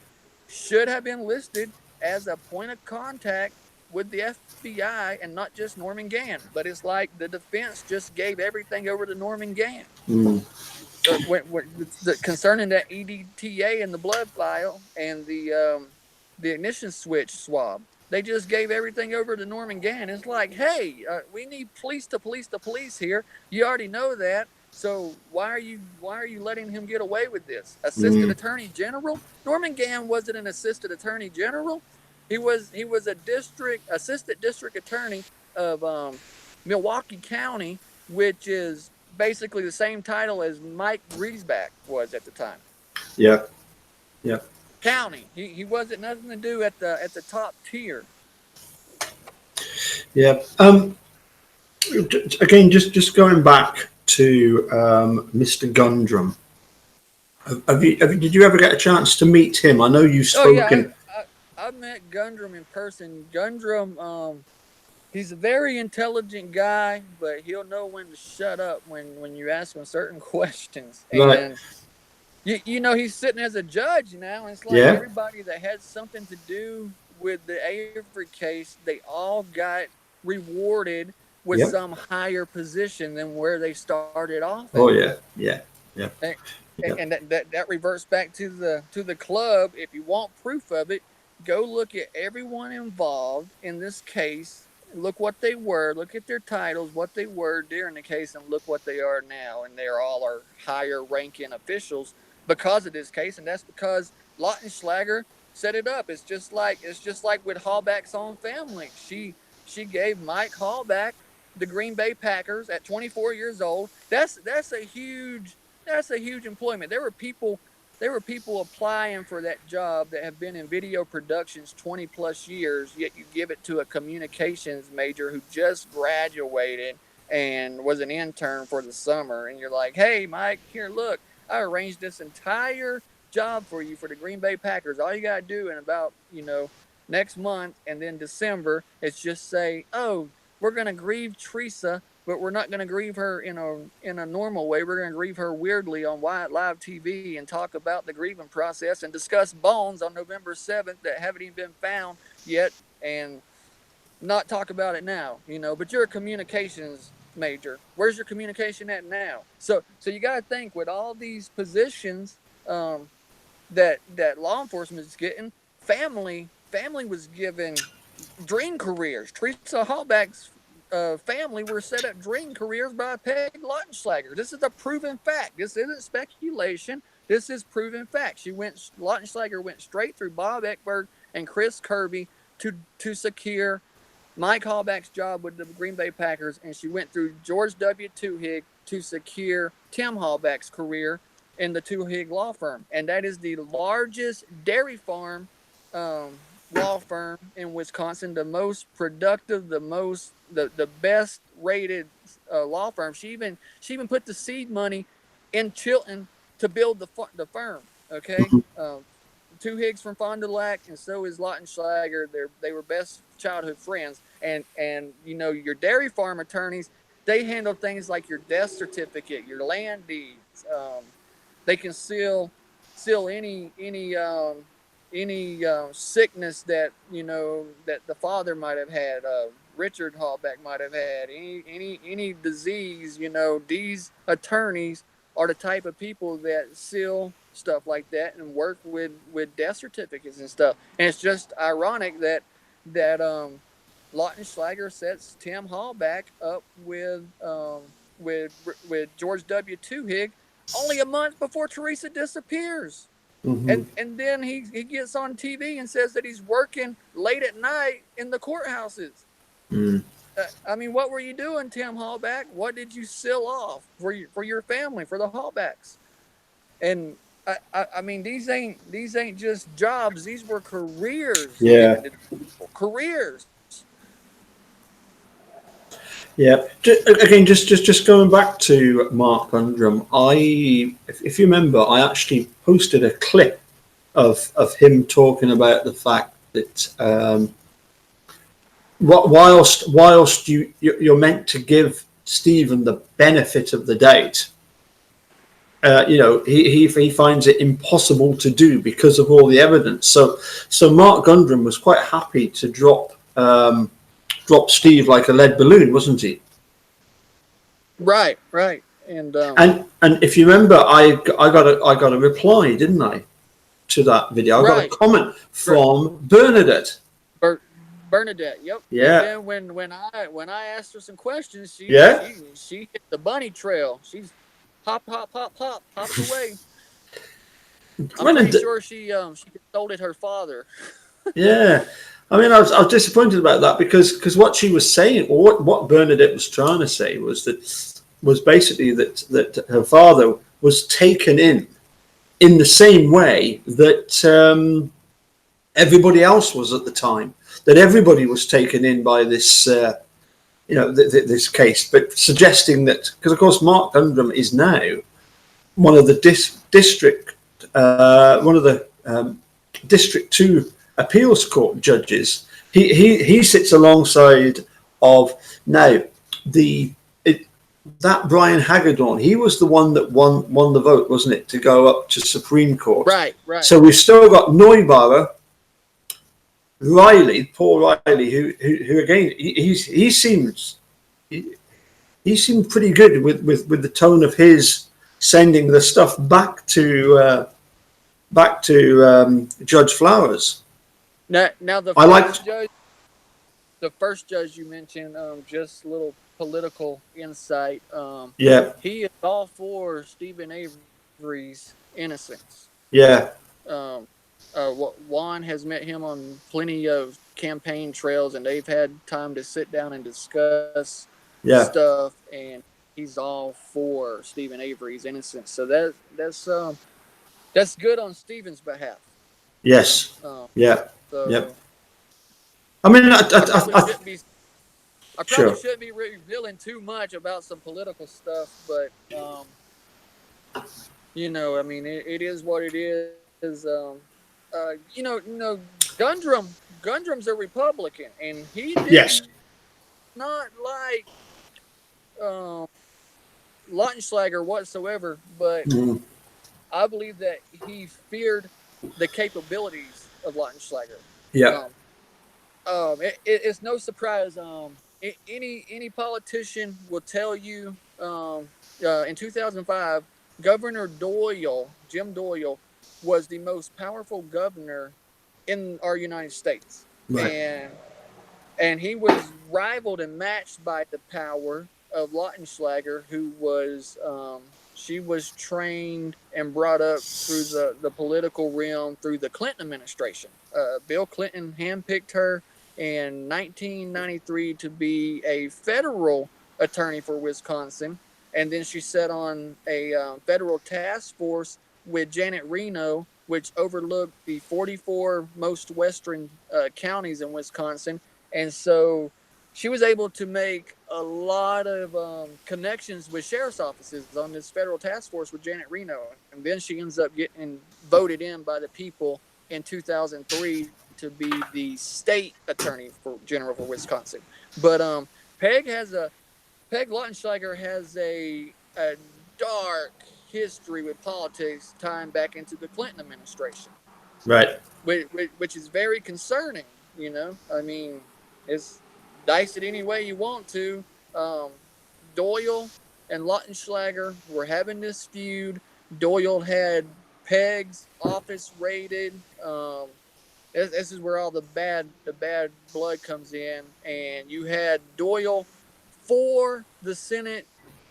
should have been listed as a point of contact with the FBI and not just Norman Gann. But it's like the defense just gave everything over to Norman Gann. Concerning that EDTA and the blood vial and the ignition switch swab, they just gave everything over to Norman Gann. It's like, hey, we need police to police here. You already know that. So why are you letting him get away with this? Assistant Attorney General? Norman Gann wasn't an assistant attorney general. He was a assistant district attorney of Milwaukee County, which is basically the same title as Mike Griesbach was at the time. Yeah. County. He wasn't nothing to do at the top tier. Yeah. Again, just going back to Mr. Gundrum. Did you ever get a chance to meet him? I know you've spoken. I met Gundrum in person. Gundrum, he's a very intelligent guy, but he'll know when to shut up when you ask him certain questions. Right. And he's sitting as a judge now. And it's like everybody that had something to do with the Avery case, they all got rewarded with some higher position than where they started off. Oh yeah. And that reverts back to the club. If you want proof of it, go look at everyone involved in this case. Look what they were. Look at their titles, what they were during the case, and look what they are now. And they all are higher ranking officials because of this case, and that's because Lautenschlager set it up. It's just like with Hallback's own family. She gave Mike Hallback the Green Bay Packers at 24 years old. That's a huge employment. There were people applying for that job that have been in video productions 20 plus years, yet you give it to a communications major who just graduated and was an intern for the summer. And you're like, hey, Mike, here, look, I arranged this entire job for you for the Green Bay Packers. All you got to do in about, next month and then December is just say, oh, we're going to grieve Teresa, but we're not going to grieve her in a normal way. We're going to grieve her weirdly on Wyatt Live TV and talk about the grieving process and discuss bones on November 7th that haven't even been found yet and not talk about it now, but you're a communications major. Where's your communication at now? So you got to think with all these positions that law enforcement is getting, family was given dream careers. Teresa Hallback's family were set up dream careers by Peg Lautenschlager. This is a proven fact. This isn't speculation. This is proven fact. Lautenschlager went straight through Bob Eckberg and Chris Kirby to secure Mike Hallback's job with the Green Bay Packers, and she went through George W. Tuhig to secure Tim Hallback's career in the Tuhig law firm. And that is the largest dairy farm law firm in Wisconsin, the most productive, the best rated law firm. She even put the seed money in Chilton to build the firm. Okay, Two Higgs from Fond du Lac, and so is Lautenschlager. They were best childhood friends. And your dairy farm attorneys, they handle things like your death certificate, your land deeds. They can seal any sickness that that the father might have had, Richard Hallback might have had, any disease. These attorneys are the type of people that seal stuff like that and work with death certificates and stuff. And it's just ironic that Lautenschlager sets Tim Hallback up with George W. Tuhig only a month before Teresa disappears. Mm-hmm. And then he gets on TV and says that he's working late at night in the courthouses. Mm. What were you doing, Tim Hallback? What did you seal off for your family, for the Hallbacks? And these ain't just jobs. These were careers. Yeah, careers. Yeah. Again, just going back to Mark Undrum, if you remember, I actually posted a clip of him talking about the fact that whilst you're meant to give Stephen the benefit of the doubt, he finds it impossible to do because of all the evidence. So Mark Gundrum was quite happy to drop Steve like a lead balloon, wasn't he? Right. And if you remember, I got a reply, didn't I, to that video? I got a comment from Bernadette. Bernadette, yep. Yeah. And then when I asked her some questions, she hit the bunny trail. She's hopped away. I'm pretty sure she consulted her father. Yeah. I was disappointed about that because what she was saying, or what Bernadette was trying to say, was basically that her father was taken in the same way that everybody else was at the time. That everybody was taken in by this, this case, but suggesting that, because of course Mark Undrum is now one of the District 2 appeals court judges. He sits alongside of now that Brian Hagedorn. He was the one that won the vote, wasn't it, to go up to Supreme Court? Right. So we've still got Neubauer, Paul Riley, who again he seemed pretty good with the tone of his sending the stuff back to Judge Flowers. Now the first judge you mentioned, just a little political insight. Yeah. He is all for Stephen Avery's innocence. Yeah. Juan has met him on plenty of campaign trails, and they've had time to sit down and discuss Yeah. stuff. And he's all for Stephen Avery's innocence. So that's good on Stephen's behalf. Yes. Yeah. So Yeah. I mean, I probably sure. shouldn't be revealing too much about some political stuff, but I mean, it is what it is. Gundrum's a Republican, and he did Yes. not like um, Lautenschlager whatsoever. But Mm. I believe that he feared the capabilities of Lautenschlager. Yeah. It's no surprise. Any politician will tell you. In 2005, Governor Doyle, Jim Doyle, was the most powerful governor in our United States, Right. and he was rivaled and matched by the power of Lautenschlager, who was she was trained and brought up through the political realm through the Clinton administration. Bill Clinton handpicked her in 1993 to be a federal attorney for Wisconsin, and then she sat on a federal task force with Janet Reno, which overlooked the 44 most western counties in Wisconsin. And so she was able to make a lot of connections with sheriff's offices on this federal task force with Janet Reno. And then she ends up getting voted in by the people in 2003 to be the state attorney general for Wisconsin. But Peg Lautenschlager has a dark history with politics tying back into the Clinton administration. Right. Which is very concerning. I mean, it's dice it any way you want to. Doyle and Lautenschlager were having this feud. Doyle had Peg's office raided. This is where all the bad blood comes in, and you had Doyle for the Senate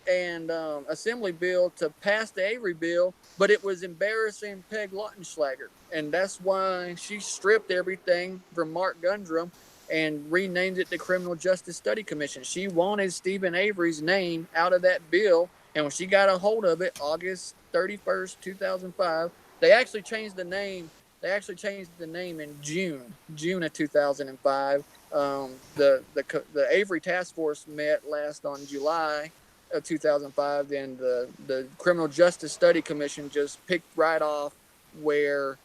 and Assembly bill to pass the Avery bill, but it was embarrassing Peg Lautenschlager, and that's why she stripped everything from Mark Gundrum and renamed it the Criminal Justice Study Commission. She wanted Stephen Avery's name out of that bill, and when she got a hold of it, August 31st, 2005, they actually changed the name. They actually changed the name in June of 2005. The Avery Task Force met last on July of 2005. Then the Criminal Justice Study Commission just picked right off where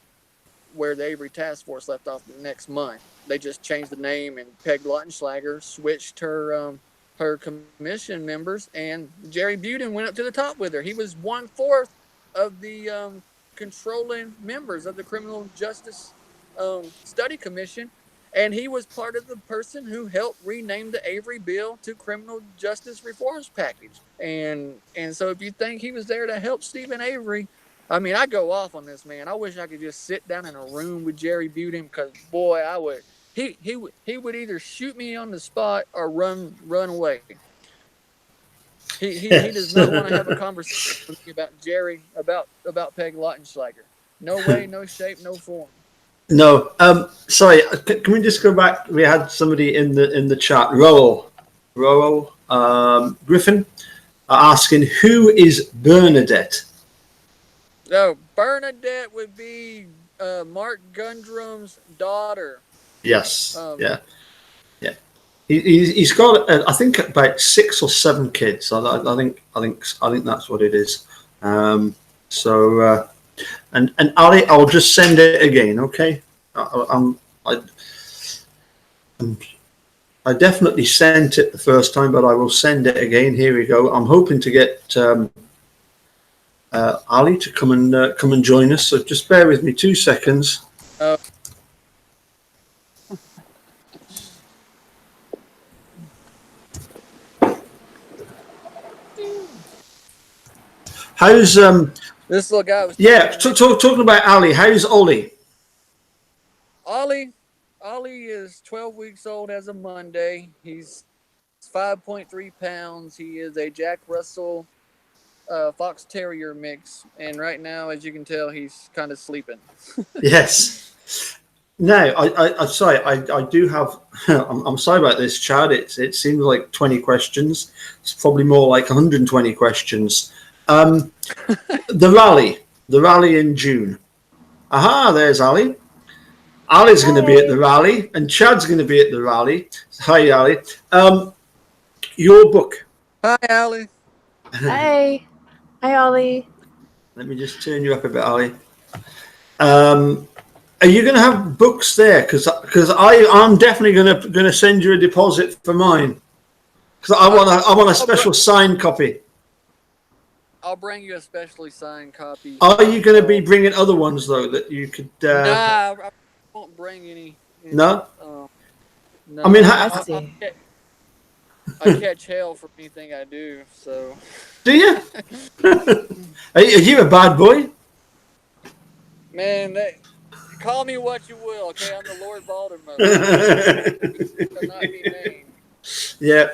the Avery Task Force left off the next month. They just changed the name, and Peg Lautenschlager switched her commission members, and Jerry Buden went up to the top with her. He was 1/4 of the controlling members of the Criminal Justice Study Commission, and he was part of the person who helped rename the Avery bill to Criminal Justice Reforms Package. And so if you think he was there to help Stephen Avery, I mean, I go off on this, man. I wish I could just sit down in a room with Jerry Buden, because boy, I would. He would either shoot me on the spot or run away. He does not want to have a conversation with me about Jerry about Peg Lautenschlager. No way, no shape, no form. No. Sorry. Can we just go back? We had somebody in the chat, Roel Griffin, asking, who is Bernadette? No, Bernadette would be Mark Gundrum's daughter. Yes. Yeah. He's got, I think, about 6 or 7 kids. I think that's what it is. And Ali, I'll just send it again, okay? I definitely sent it the first time, but I will send it again. Here we go. I'm hoping to get Ali to come and join us. So just bear with me 2 seconds. How's this little guy was talking about Ali? How's Ollie? Ollie Ollie is 12 weeks old as of Monday. He's 5.3 pounds. He is a Jack Russell Fox Terrier mix. And right now, as you can tell, he's kind of sleeping. Yes. No, I'm sorry. I do have. I'm sorry about this, Chad. It seems like 20 questions. It's probably more like 120 questions. The rally in June. Aha, there's Ali. Ali's going to be at the rally, and Chad's going to be at the rally. Hi, Ali. Your book. Hi, Allie. Hi. Hi, Ollie. Let me just turn you up a bit, Ali. Are you going to have books there? Because I'm definitely going to send you a deposit for mine. Because I want a special signed copy. I'll bring you a specially signed copy. Are you going to be bringing other ones though that you could? Nah, I won't bring any. No. No. I mean, I catch hell for anything I do. So. Do you? Are you a bad boy? Man, call me what you will. Okay, I'm the Lord Voldemort. Not be named. Yeah.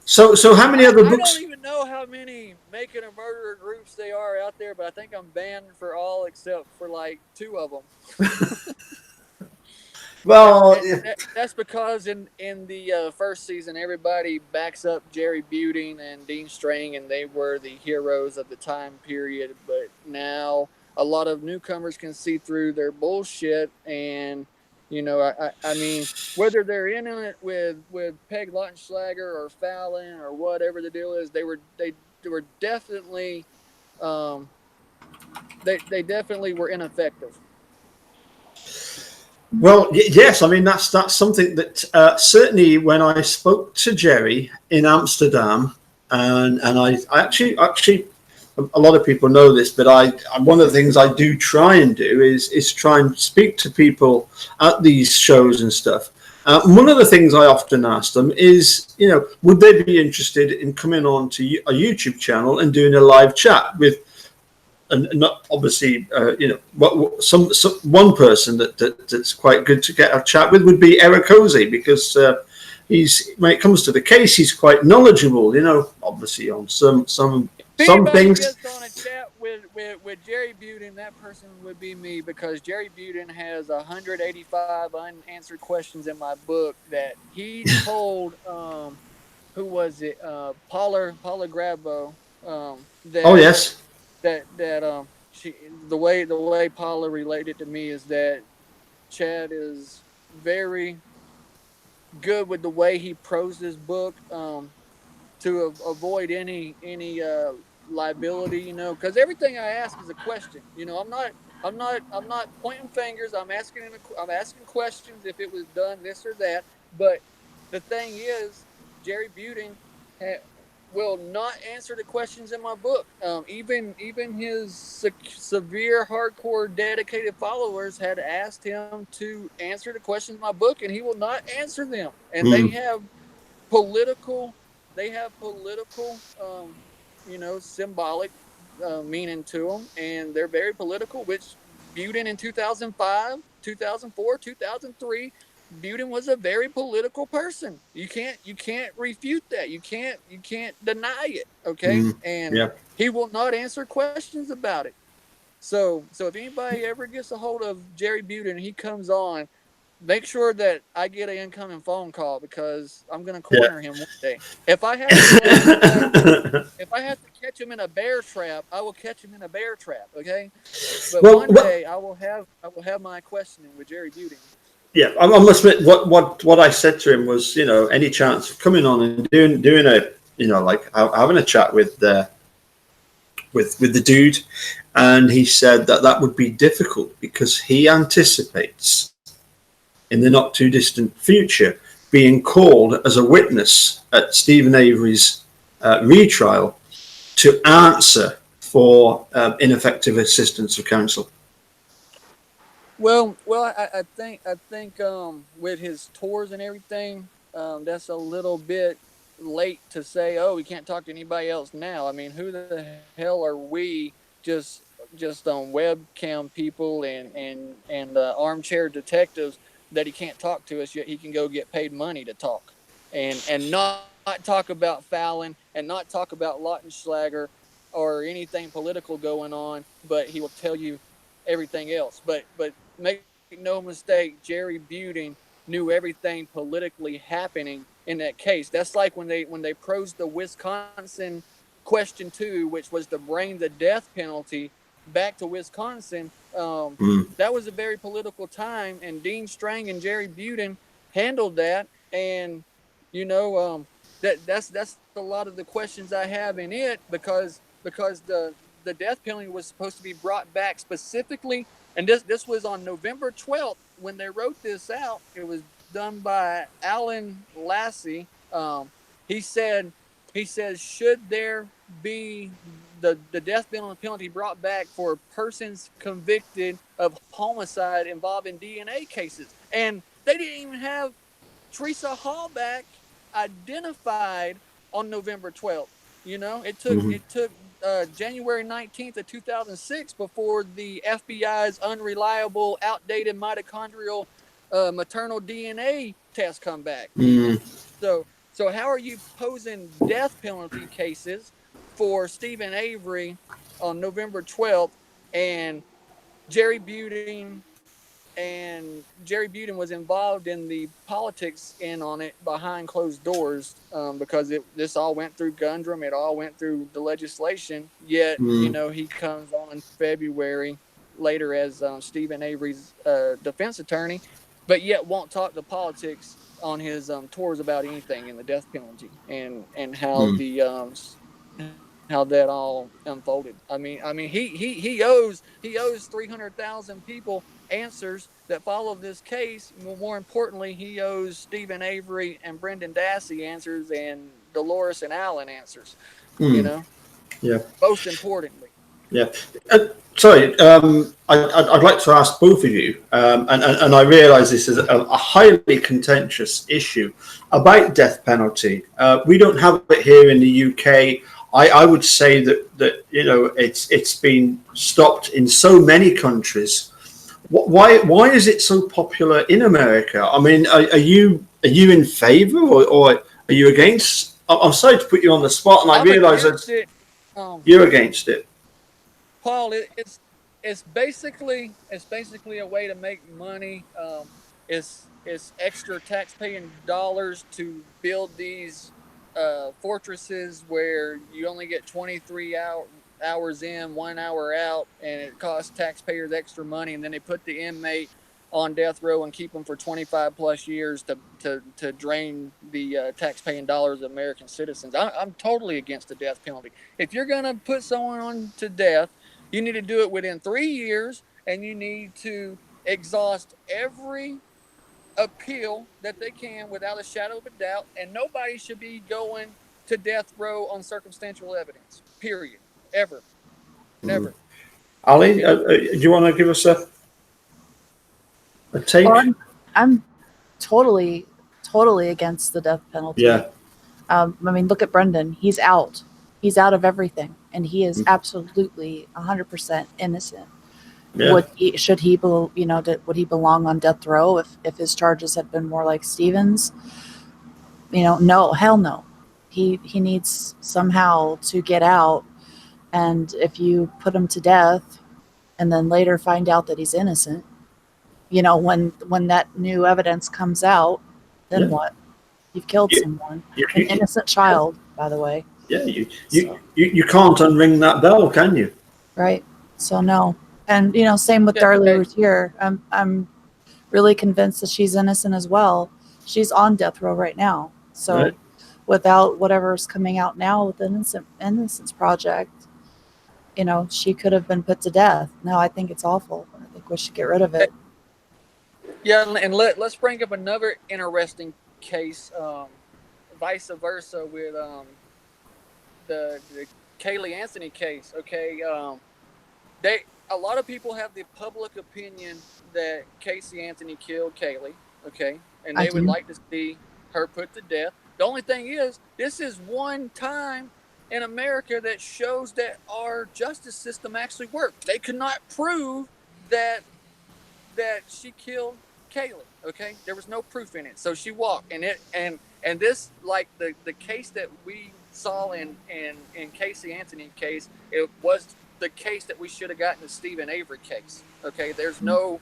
So how many other books? I don't even know how many Making a Murderer groups they are out there, but I think I'm banned for all except for like 2 of them. Well, that's because in the first season, everybody backs up Jerry Buting and Dean Strang, and they were the heroes of the time period. But now a lot of newcomers can see through their bullshit, and you know, I mean, whether they're in it with Peg Lautenschlager or Fallon or whatever the deal is, they were definitely they definitely were ineffective. well, yes. I mean, that's something that certainly when I spoke to Jerry in Amsterdam, and I actually a lot of people know this, but one of the things I do try and do is try and speak to people at these shows and stuff. One of the things I often ask them is, you know, would they be interested in coming on to a YouTube channel and doing a live chat with, and not obviously, you know, some one person that's quite good to get a chat with would be Eric Hosey, because he's, when it comes to the case, he's quite knowledgeable, you know, obviously on some things. Gets on a chat with Jerry Buting, that person would be me, because Jerry Buting has 185 unanswered questions in my book that he told who was it, Paula Grabo, that, Oh yes, she, the way Paula related to me is that Chad is very good with the way he prosed his book, to avoid any liability, you know, because everything I ask is a question. You know, I'm not pointing fingers. I'm asking questions if it was done this or that. But the thing is, Jerry Buting will not answer the questions in my book. Even his severe, hardcore, dedicated followers had asked him to answer the questions in my book, and he will not answer them. And they have political, you know, symbolic meaning to them, and they're very political. Which Buting in 2005, 2004, 2003. Buting was a very political person. You can't refute that. You can't deny it. Okay, and yeah. he will not answer questions about it. So if anybody ever gets a hold of Jerry Buting and he comes on, make sure that I get an incoming phone call, because I'm going to corner him one day. If I have to catch him in a bear trap, I will catch him in a bear trap. Okay, but one day I will have my questioning with Jerry Buting. Yeah, I must admit, what I said to him was, you know, any chance of coming on and doing a, you know, like having a chat with the dude, and he said that would be difficult because he anticipates in the not too distant future being called as a witness at Stephen Avery's retrial to answer for ineffective assistance of counsel. Well, I think with his tours and everything, that's a little bit late to say, oh, we can't talk to anybody else now. I mean, who the hell are we, just on webcam people and armchair detectives that he can't talk to us, yet he can go get paid money to talk, and not talk about Fallon and not talk about Lautenschlager or anything political going on, but he will tell you everything else. But make no mistake, Jerry Buting knew everything politically happening in that case. That's like when they prosed the Wisconsin question 2, which was to bring the death penalty back to Wisconsin. That was a very political time, and Dean Strang and Jerry Buting handled that. And that's a lot of the questions I have in it, because the death penalty was supposed to be brought back specifically, and this was on November 12th when they wrote this out. It was done by Alan Lassie. He said he says, should there be the death penalty brought back for persons convicted of homicide involving DNA cases? And they didn't even have Teresa Hallback identified on November 12th. It took January 19th of 2006 before the FBI's unreliable, outdated mitochondrial maternal DNA test come back. So how are you posing death penalty cases for Stephen Avery on November 12th, and Jerry Buting was involved in the politics in on it behind closed doors, because this all went through Gundrum, it all went through the legislation. Yet he comes on February later as Stephen Avery's defense attorney, but yet won't talk to politics on his tours about anything in the death penalty and how how that all unfolded. I mean, he owes 300,000 people answers that follow this case. More importantly, he owes Stephen Avery and Brendan Dassey answers, and Dolores and Alan answers. Yeah. Most importantly. Yeah. Sorry, I'd like to ask both of you, and I realise this is a highly contentious issue about death penalty. We don't have it here in the UK. I would say that it's been stopped in so many countries. Why is it so popular in America? I mean, are you in favour or are you against? I'm sorry to put you on the spot, and I realise that you're against it. Paul, it's basically a way to make money. It's extra tax-paying dollars to build these fortresses where you only get 23 hours in, 1 hour out, and it costs taxpayers extra money. And then they put the inmate on death row and keep them for 25 plus years to drain the tax-paying dollars of American citizens. I'm totally against the death penalty. If you're going to put someone on to death, you need to do it within 3 years, and you need to exhaust every appeal that they can without a shadow of a doubt, and nobody should be going to death row on circumstantial evidence, period, ever. Never. Ali, do you want to give us a take? Well, I'm totally against the death penalty. Yeah. I mean, look at Brendan. He's out of everything, and he is absolutely 100% innocent. Yeah. Would he belong on death row if his charges had been more like Stevens? No, hell no. He needs somehow to get out, and if you put him to death and then later find out that he's innocent, when that new evidence comes out, then what? You've killed someone, an innocent child, by the way. Yeah, you can't unring that bell, can you? Right. So no. And same with Darlie Routier. I'm really convinced that she's innocent as well. She's on death row right now. So without whatever's coming out now with the Innocence Project, she could have been put to death. No, I think it's awful. I think we should get rid of it. Yeah, and let's bring up another interesting case, vice versa with the Kaylee Anthony case. Okay, a lot of people have the public opinion that Casey Anthony killed Kaylee. Okay, and they would like to see her put to death. The only thing is, this is one time in America that shows that our justice system actually works. They could not prove that she killed Kaylee. Okay, there was no proof in it, so she walked, and this, like the case that we saw in Casey Anthony case, it was the case that we should have gotten the Stephen Avery case. Okay, there was no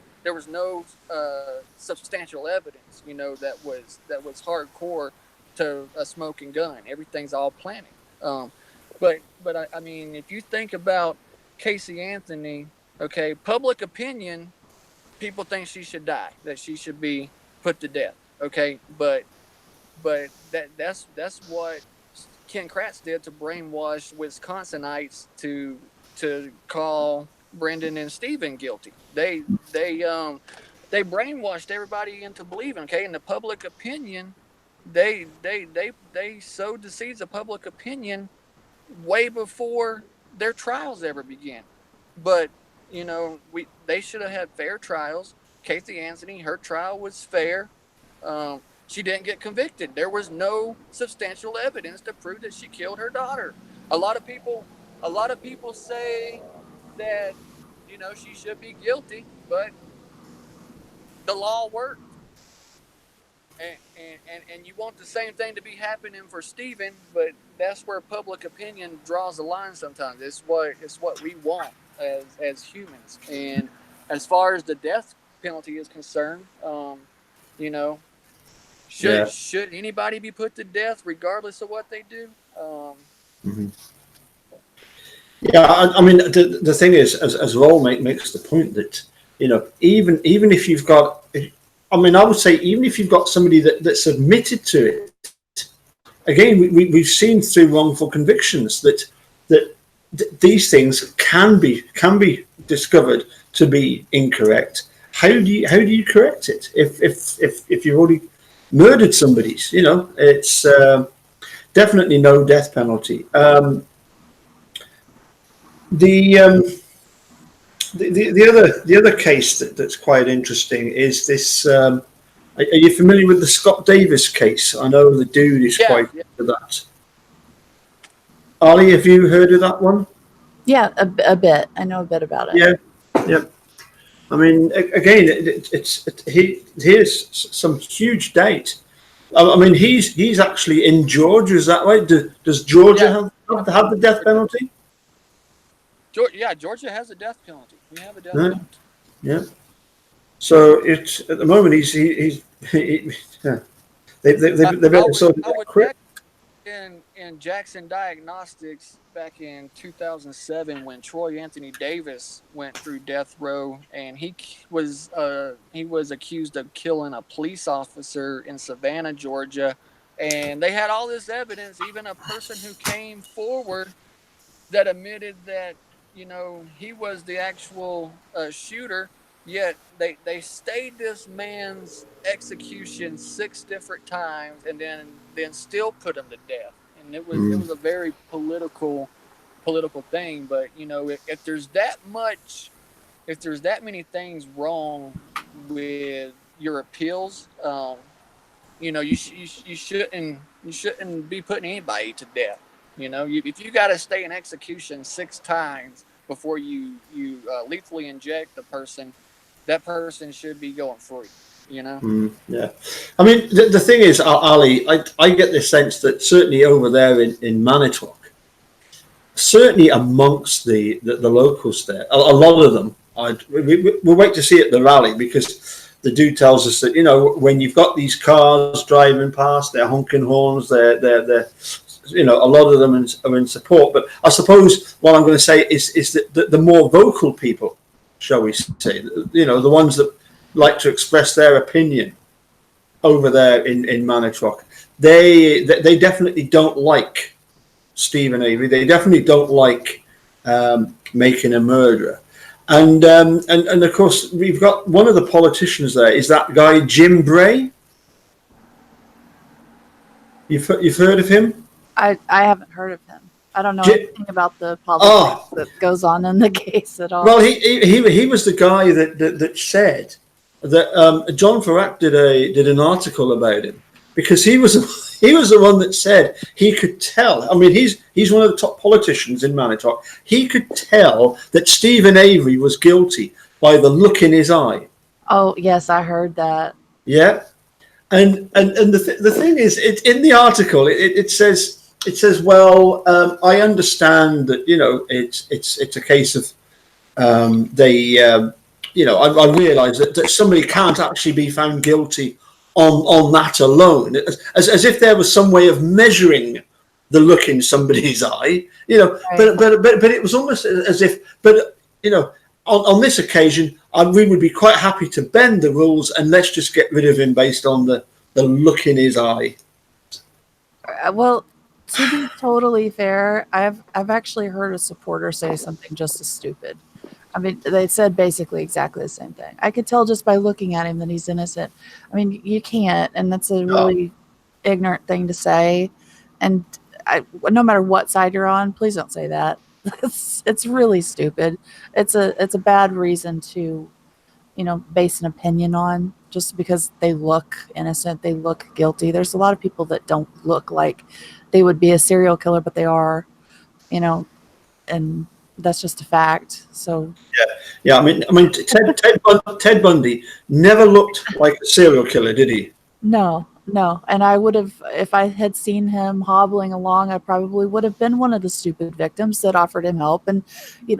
substantial evidence, that was hardcore to a smoking gun. Everything's all planning. But I mean, if you think about Casey Anthony, okay, public opinion, people think she should die, that she should be put to death. Okay, but that's what Ken Kratz did to brainwash Wisconsinites to call Brendan and Stephen guilty. They brainwashed everybody into believing. Okay, in the public opinion, they sowed the seeds of public opinion way before their trials ever began. But they should have had fair trials. Casey Anthony, her trial was fair. She didn't get convicted. There was no substantial evidence to prove that she killed her daughter. A lot of people say that she should be guilty, but the law worked. And you want the same thing to be happening for Stephen, but that's where public opinion draws the line sometimes. It's what we want as humans. And as far as the death penalty is concerned, should anybody be put to death regardless of what they do? Mm-hmm. Yeah, I mean, the thing is, as Roll makes the point that, even if you've got, I mean, I would say even if you've got somebody that's admitted to it, again, we've seen through wrongful convictions that these things can be discovered to be incorrect. How do you correct it if you've already murdered somebody? It's definitely no death penalty. The other case that's quite interesting is this. Are you familiar with the Scott Davis case? I know the dude is quite into that. Ali, have you heard of that one? Yeah, a bit. I know a bit about it. Yeah. I mean, again, here's some huge date. I mean, he's actually in Georgia. Is that right? Does Georgia have the death penalty? Georgia has a death penalty. We have a death penalty. Yeah. So it's at the moment he's they've also in Jackson Diagnostics back in 2007 when Troy Anthony Davis went through death row, and he was accused of killing a police officer in Savannah, Georgia, and they had all this evidence, even a person who came forward that admitted that he was the actual shooter, yet they stayed this man's execution 6 different times and then still put him to death. And it was a very political thing. But if there's that many things wrong with your appeals, you shouldn't be putting anybody to death. If you got to stay in execution 6 times before you lethally inject the person, that person should be going free. Yeah. I mean, the thing is, Ali, I get this sense that certainly over there in Manitowoc, certainly amongst the locals there, a lot of them, we'll wait to see at the rally, because the dude tells us that when you've got these cars driving past, they're honking horns, they're a lot of them are in support. But I suppose what I'm going to say is that the more vocal people, shall we say, the ones that like to express their opinion over there in Manitowoc, they definitely don't like Stephen Avery. They definitely don't like making a murderer. And of course, we've got one of the politicians there is that guy Jim Bray. You've heard of him? I haven't heard of him. I don't know anything about the politics that goes on in the case at all. Well, he was the guy that said that John Farrack did an article about him, because he was the one that said he could tell. I mean, he's one of the top politicians in Manitowoc. He could tell that Stephen Avery was guilty by the look in his eye. Oh, yes, I heard that. Yeah, and the thing is, in the article, it says, well, I understand that, it's a case of, they, I realise that somebody can't actually be found guilty on that alone, as if there was some way of measuring the look in somebody's eye, Right. but it was almost as if, but on this occasion, we would be quite happy to bend the rules and let's just get rid of him based on the look in his eye. Well, to be totally fair, I've actually heard a supporter say something just as stupid. I mean, they said basically exactly the same thing. I could tell just by looking at him that he's innocent. I mean, you can't, and that's a No. really ignorant thing to say. And no matter what side you're on, please don't say that. It's really stupid. It's a bad reason to, base an opinion on just because they look innocent, they look guilty. There's a lot of people that don't look like they would be a serial killer, but they are, and that's just a fact. So Yeah. I mean, Ted Bundy never looked like a serial killer, did he? no, no. And I would have, if I had seen him hobbling along, I probably would have been one of the stupid victims that offered him help. And,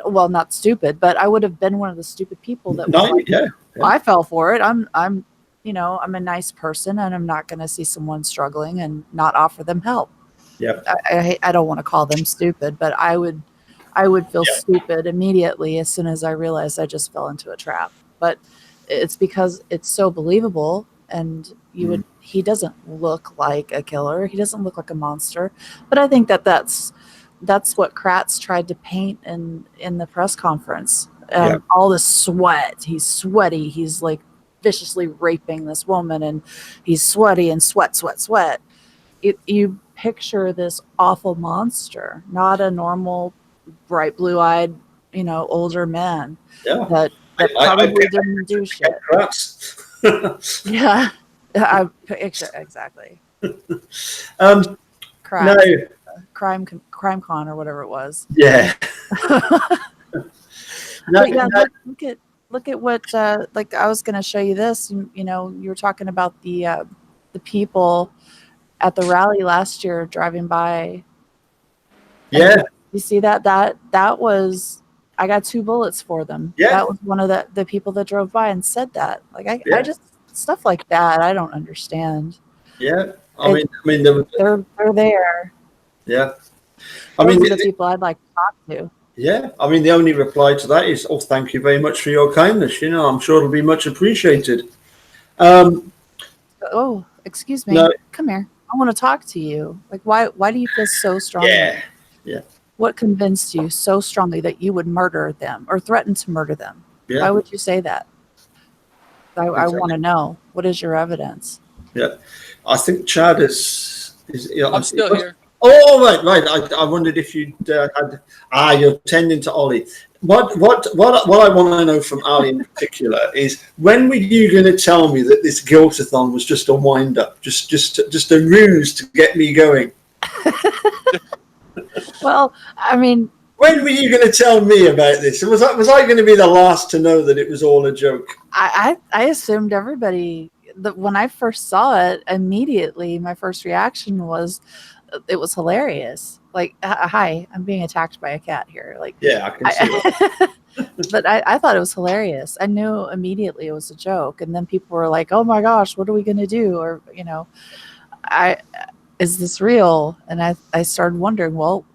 well, not stupid, but I would have been one of the stupid people that was No, like, yeah. I fell for it. I'm I'm a nice person and I'm not going to see someone struggling and not offer them help. Yeah. I don't want to call them stupid, but I would feel Yeah. stupid immediately as soon as I realized I just fell into a trap. But it's because it's so believable, and he doesn't look like a killer. He doesn't look like a monster. But I think that's what Kratz tried to paint in the press conference. Yeah. All this sweat. He's sweaty. He's like viciously raping this woman, and he's sweaty and sweat. You picture this awful monster, not a normal bright blue-eyed, older man Yeah. that probably didn't do shit. Yeah, I picture exactly. No. Crime con or whatever it was. Yeah. But yeah, look at what like I was going to show you this. You were talking about the people at the rally last year driving by. Yeah. You see that was, I got 2 bullets for them. Yeah. That was one of the people that drove by and said that. Like I just, stuff like that I don't understand. Yeah. I mean they're there. Yeah. Those are the people I'd like to talk to. Yeah. I mean, the only reply to that is, oh, thank you very much for your kindness. I'm sure it'll be much appreciated. Oh, excuse me. No. Come here. I want to talk to you. Like, why do you feel so strongly? Yeah. What convinced you so strongly that you would murder them or threaten to murder them? Yeah. Why would you say that? I Exactly. want to know. What is your evidence? Yeah. I think Chad is I'm still here. Oh, right. I wondered if you'd had. You're tending to Ollie. What I want to know from Ali in particular is, when were you going to tell me that this guilt-a-thon was just a wind-up, just a ruse to get me going? Well, I mean, when were you going to tell me about this? Was I going to be the last to know that it was all a joke? I assumed everybody that when I first saw it, immediately my first reaction was it was hilarious. Like, hi, I'm being attacked by a cat here. Like, yeah, I can see that. But I thought it was hilarious. I knew immediately it was a joke, and then people were like, "Oh my gosh, what are we gonna do?" Or is this real? And I started wondering. Well,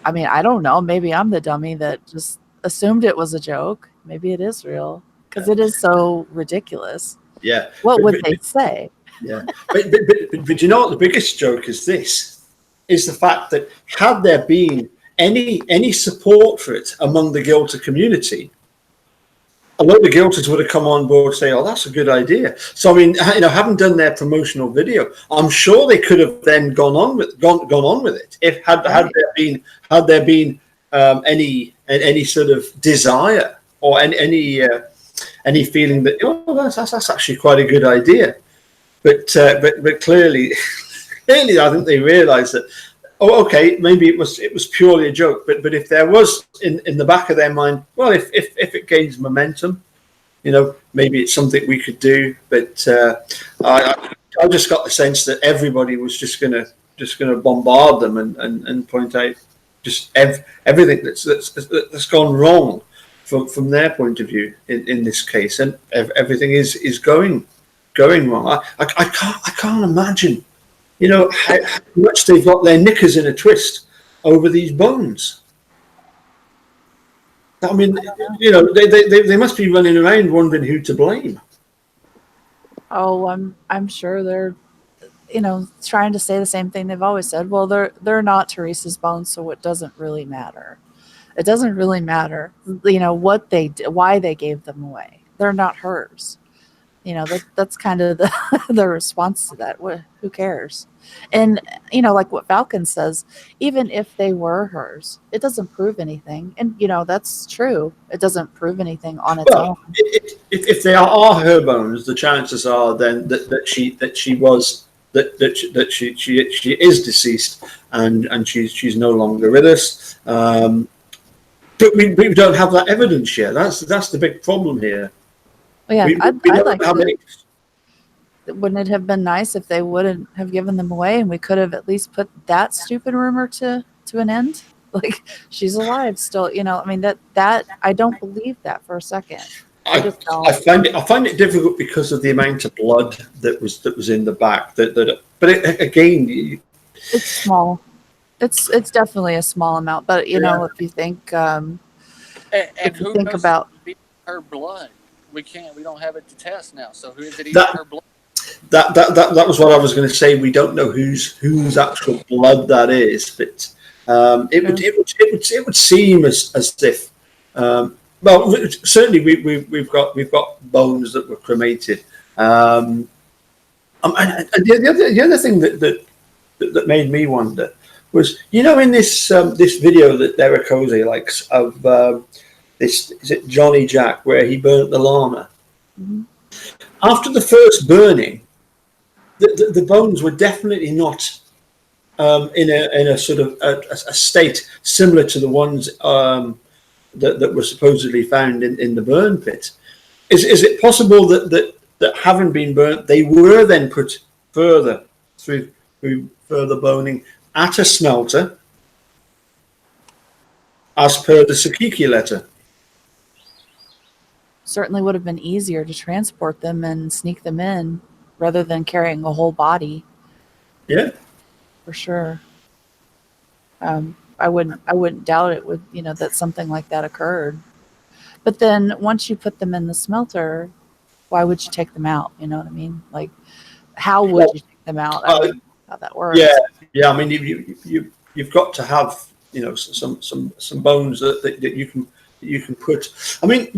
I mean, I don't know. Maybe I'm the dummy that just assumed it was a joke. Maybe it is real because it is so ridiculous. Yeah. What would they say? Yeah. But you know what? The biggest joke is the fact that had there been any support for it among the Guilter community, a lot of the Guilters would have come on board and say, "Oh, that's a good idea." So I mean, having done their promotional video, I'm sure they could have then gone on with it if had there been any sort of desire or any feeling that, oh, that's actually quite a good idea. But clearly, I think they realised that, oh, okay, maybe it was purely a joke. But if there was in the back of their mind, well, if it gains momentum, maybe it's something we could do. But I just got the sense that everybody was just gonna bombard them and point out just everything that's gone wrong from their point of view in this case, and everything is going wrong. I can't imagine, how much they've got their knickers in a twist over these bones. I mean, they must be running around wondering who to blame. Oh, I'm sure they're, trying to say the same thing they've always said. Well, they're not Teresa's bones, so it doesn't really matter. It doesn't really matter, what they did, why they gave them away. They're not hers. That's kind of the response to that. Who cares? And like what Falcon says, even if they were hers, it doesn't prove anything. And that's true. It doesn't prove anything on its own. If they are her bones, the chances are then that she is deceased and she's no longer with us. But we don't have that evidence yet. That's the big problem here. Well, yeah, I'd like to. Any. Wouldn't it have been nice if they wouldn't have given them away, and we could have at least put that stupid rumor to an end? Like, she's alive still. I mean, that I don't believe that for a second. I find it difficult because of the amount of blood that was in the back. Again, it's small. It's definitely a small amount, but if you think, and who think about her blood, we don't have it to test now. So who is it? Even her blood? That was what I was going to say. We don't know whose actual blood that is, but it would seem as if. Well, certainly we've got bones that were cremated. And the other thing that made me wonder was, in this video that Derek Hosey likes of this, is it Johnny Jack, where he burnt the llama. Mm-hmm. After the first burning, the bones were definitely not in a sort of a state similar to the ones that were supposedly found in the burn pit. Is it possible that having been burnt, they were then put further through further boning at a smelter, as per the Sakiki letter? Certainly would have been easier to transport them and sneak them in rather than carrying a whole body. Yeah, for sure. I wouldn't doubt it would, that something like that occurred. But then once you put them in the smelter, why would you take them out? You know what I mean? Like, how would you take them out? I don't know how that works. Yeah. I mean, you've got to have some bones that you can put. I mean,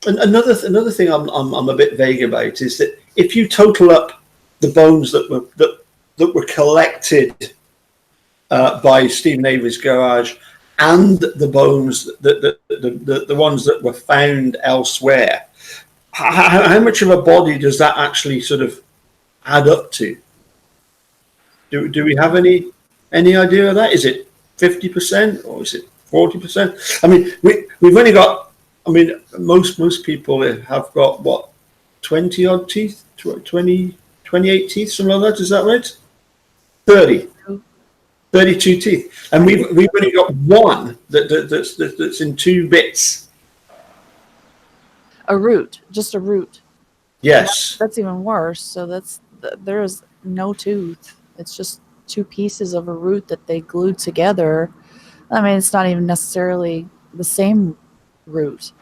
another thing I'm a bit vague about is that if you total up the bones that were collected by Stephen Avery's garage and the bones the ones that were found elsewhere, how much of a body does that actually sort of add up to? Do we have any idea of that? Is it 50% or is it 40%? I mean, we've only got. I mean, most people have got what, 20 odd teeth, 28 teeth, something like that. Is that right? 32 teeth, and we've only got one that's in two bits. A root, just a root. Yes, that's even worse. So there is no tooth. It's just two pieces of a root that they glued together. I mean, it's not even necessarily the same root,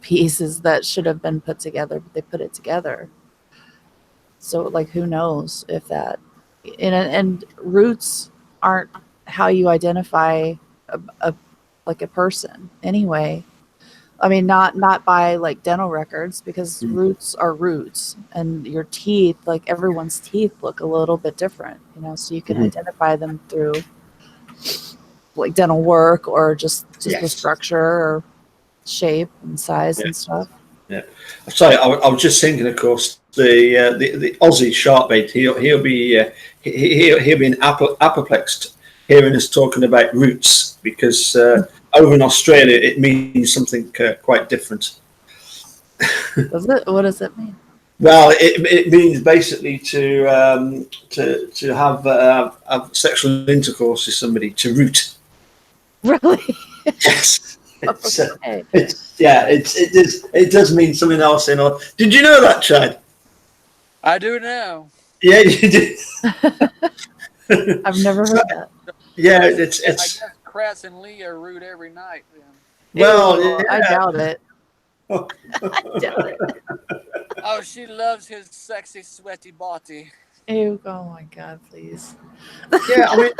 pieces that should have been put together, but they put it together. So, like, who knows if that, and roots aren't how you identify a person anyway. I mean, not by like dental records, because roots are roots, and your teeth, like everyone's teeth, look a little bit different, so you can identify them through like dental work or just the structure or shape and size and stuff. Yeah. Sorry, I was just thinking. Of course, the Aussie sharkbait. He'll be apoplexed hearing us talking about roots, because over in Australia it means something quite different. Does it? What does it mean? Well, it means basically to have sexual intercourse with somebody, to root. Really? Yes. It's, Okay. it does mean something else. Did you know that, Chad? I do now. Yeah, you did. I've never heard that. Yeah, I it's guess Kratz and Leah root every night then. well. Ew, I Yeah. doubt it. I doubt it. Oh, she loves his sexy, sweaty body. Ew, oh my God, please. Yeah, I mean,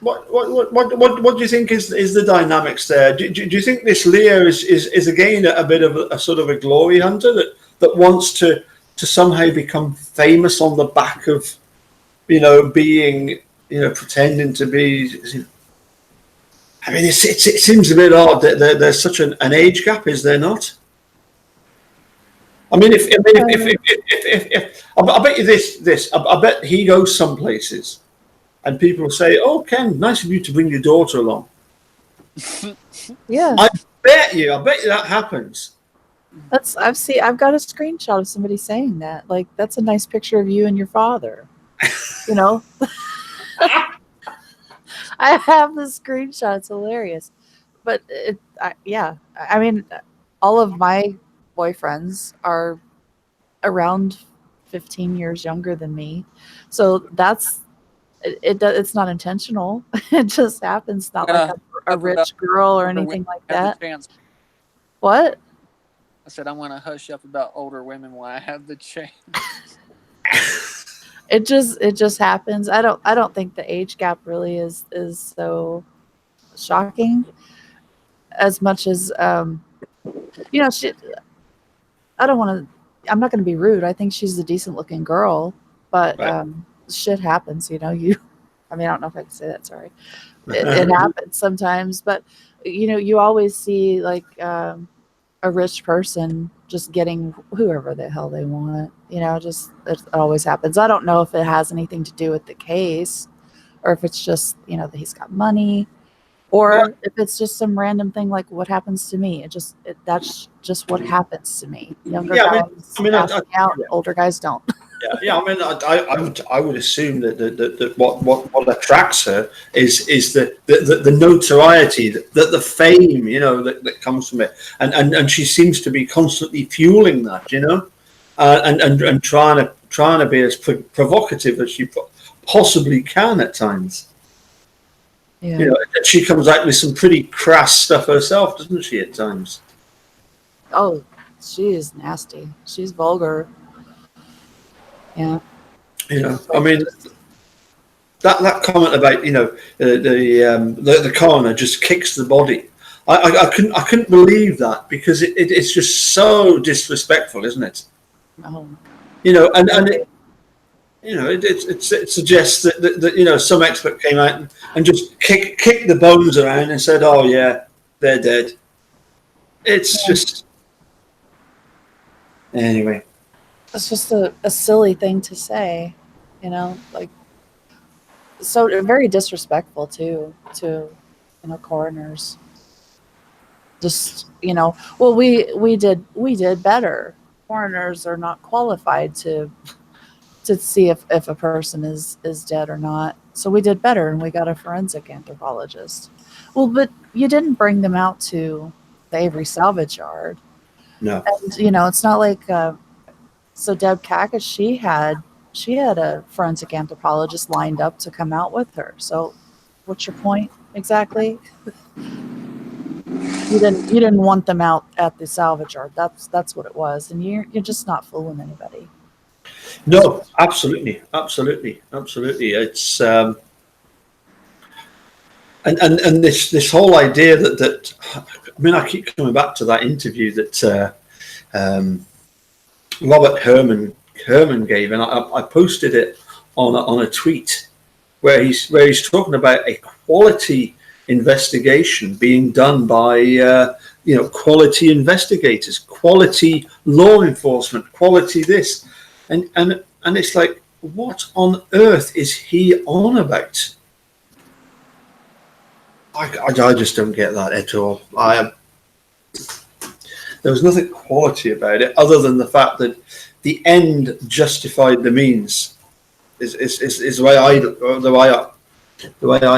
what do you think is the dynamics there? Do you think this Leo is again a bit of a sort of a glory hunter that wants to somehow become famous on the back of, being, pretending to be? I mean, it seems a bit odd that there's such an age gap, is there not? I mean, if I bet you this, I bet he goes some places, and people will say, "Oh, Ken, nice of you to bring your daughter along." Yeah. I bet you that happens. I've got a screenshot of somebody saying that. Like, that's a nice picture of you and your father. I have the screenshot. It's hilarious. But I mean, all of my boyfriends are around 15 years younger than me. So it's not intentional. It just happens. Not like a rich girl or anything like that. What? I said I'm gonna hush up about older women when I have the chance. It just happens. I don't think the age gap really is so shocking, as much as she, I don't want to. I'm not going to be rude. I think she's a decent looking girl, but Right. Shit happens. I mean, I don't know if I can say that. Sorry, it happens sometimes. But you always see like a rich person just getting whoever the hell they want. Just it always happens. I don't know if it has anything to do with the case, or if it's just that he's got money. Or if it's just some random thing like what happens to me. That's just what happens to me. Younger guys pass me out, older guys don't. Yeah. I mean, I would assume that what attracts her is the notoriety, the fame, that comes from it, and she seems to be constantly fueling that, and trying to be as provocative as she possibly can at times. Yeah. She comes out with some pretty crass stuff herself, doesn't she, at times? Oh, she is nasty. She's vulgar. Yeah. I mean, that comment about the coroner just kicks the body. I couldn't believe that, because it's just so disrespectful, isn't it? Oh. It suggests that some expert came out and just kicked the bones around and said, "Oh yeah, they're dead." It's just anyway. It's just a silly thing to say, like so very disrespectful too to coroners. Just well, we did better. Coroners are not qualified to see if a person is dead or not. So we did better, and we got a forensic anthropologist. Well, but you didn't bring them out to the Avery salvage yard. No. And it's not like so Deb Cacus, she had a forensic anthropologist lined up to come out with her. So what's your point exactly? You didn't want them out at the salvage yard. That's what it was. And you're just not fooling anybody. No, absolutely. It's and this whole idea that I mean, I keep coming back to that interview that Robert Herman gave, and I posted it on a tweet where he's talking about a quality investigation being done by quality investigators, quality law enforcement, quality this. And it's like, what on earth is he on about? I just don't get that at all. There was nothing quality about it, other than the fact that the end justified the means. Is the way I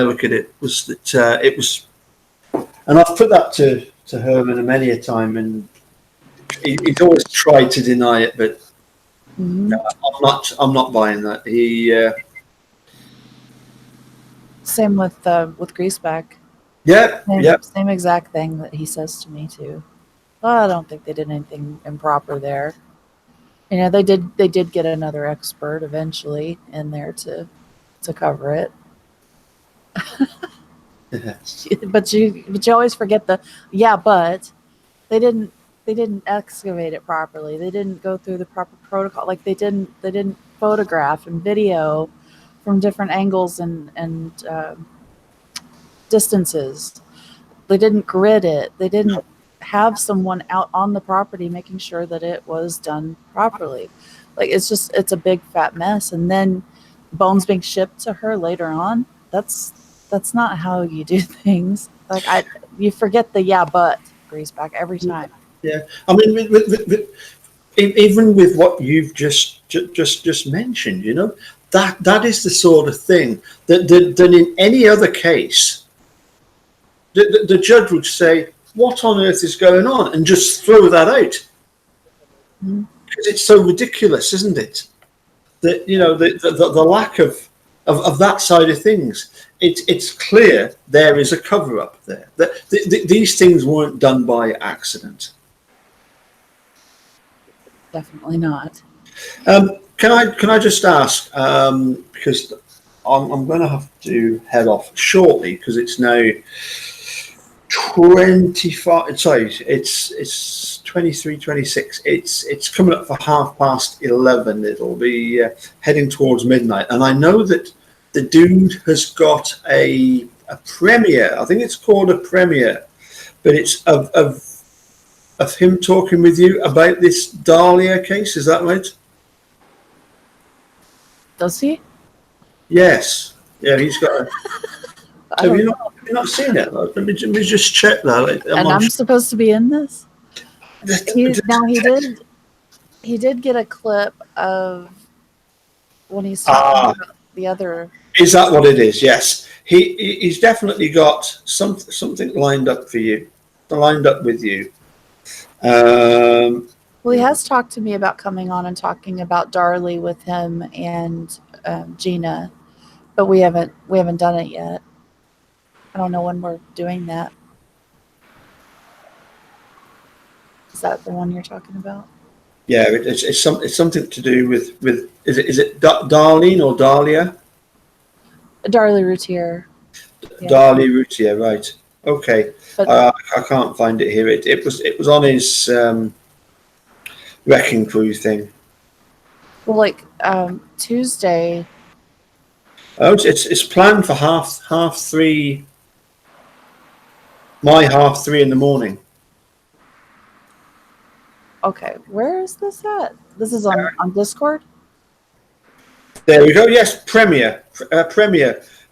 look at it, was that it was, and I've put that to Herman many a time, and he's always tried to deny it, but Mm-hmm. no, I'm not buying that. Same with Greaseback. Yeah, yeah. Same exact thing that he says to me too. Well, I don't think they did anything improper there. You know, they did get another expert eventually in there to cover it. but you always forget but they didn't excavate it properly. They didn't go through the proper protocol. Like they didn't photograph and video from different angles and distances. They didn't grid it. They didn't have someone out on the property making sure that it was done properly. Like it's a big fat mess. And then bones being shipped to her later on. That's not how you do things. Like you forget the but Greaseback every time. Yeah, I mean, even with what you've just mentioned, you know, that is the sort of thing that in any other case, the judge would say, "What on earth is going on?" and just throw that out, because it's so ridiculous, isn't it? That, you know, the lack of that side of things. It's clear there is a cover up there. That these things weren't done by accident. Definitely not. Can I just ask, because I'm going to have to head off shortly, because it's now 25. Sorry, it's 23:26. It's coming up for 11:30. It'll be heading towards midnight, and I know that the dude has got a premiere. I think it's called a premiere, but it's of him talking with you about this Dahlia case. Is that right? Does he? Yes. Yeah, he's got a... Have you not seen it? Let me just check that. I'm supposed to be in this? He did get a clip of when he's talking about the other... Is that what it is? Yes. He's definitely got something lined up for you. Lined up with you. Well, he has talked to me about coming on and talking about Darlie with him and Gina, but we haven't done it yet. I don't know when we're doing that. Is that the one you're talking about? Yeah, it's something to do with is it Darlene or Dahlia? Darlie Routier. Yeah. Darlie Routier, right? Okay, but I can't find it here. It was on his wrecking crew thing. Well, like Tuesday. Oh, it's planned for half 3. My 3:30 in the morning. Okay, where is this at? This is on Discord? There we go. Yes, premiere.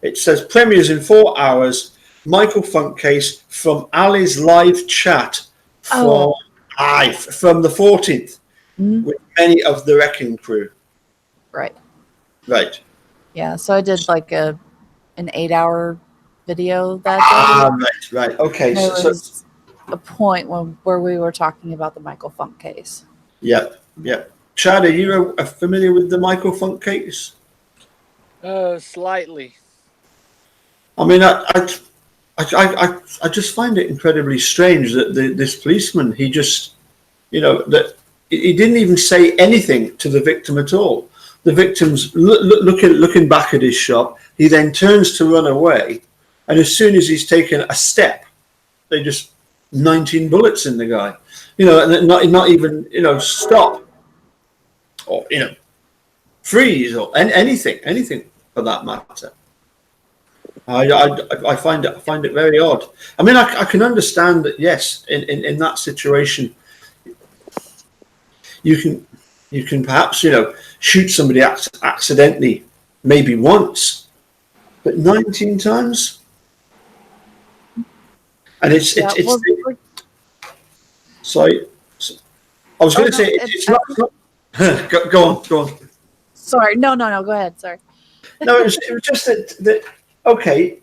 It says premieres in 4 hours. Michael Funk case from Ali's live chat from the 14th with many of the wrecking crew. Right. Yeah, so I did like an 8-hour video that day. Right. Okay. There was a point where we were talking about the Michael Funk case. Yeah. Chad, are you familiar with the Michael Funk case? Slightly. I mean, I just find it incredibly strange that this policeman, he just, you know, that he didn't even say anything to the victim at all. The victim's looking back at his shop. He then turns to run away, and as soon as he's taken a step, they just 19 bullets in the guy. You know, and not even, you know, stop or, you know, freeze or anything for that matter. I find it very odd. I mean, I can understand that, yes, in that situation, you can perhaps, you know, shoot somebody accidentally maybe once, but 19 times, and it's sorry. I was going to no, say it's not. Go on, go on. Sorry, no. Go ahead. Sorry. No, it was just that. Okay,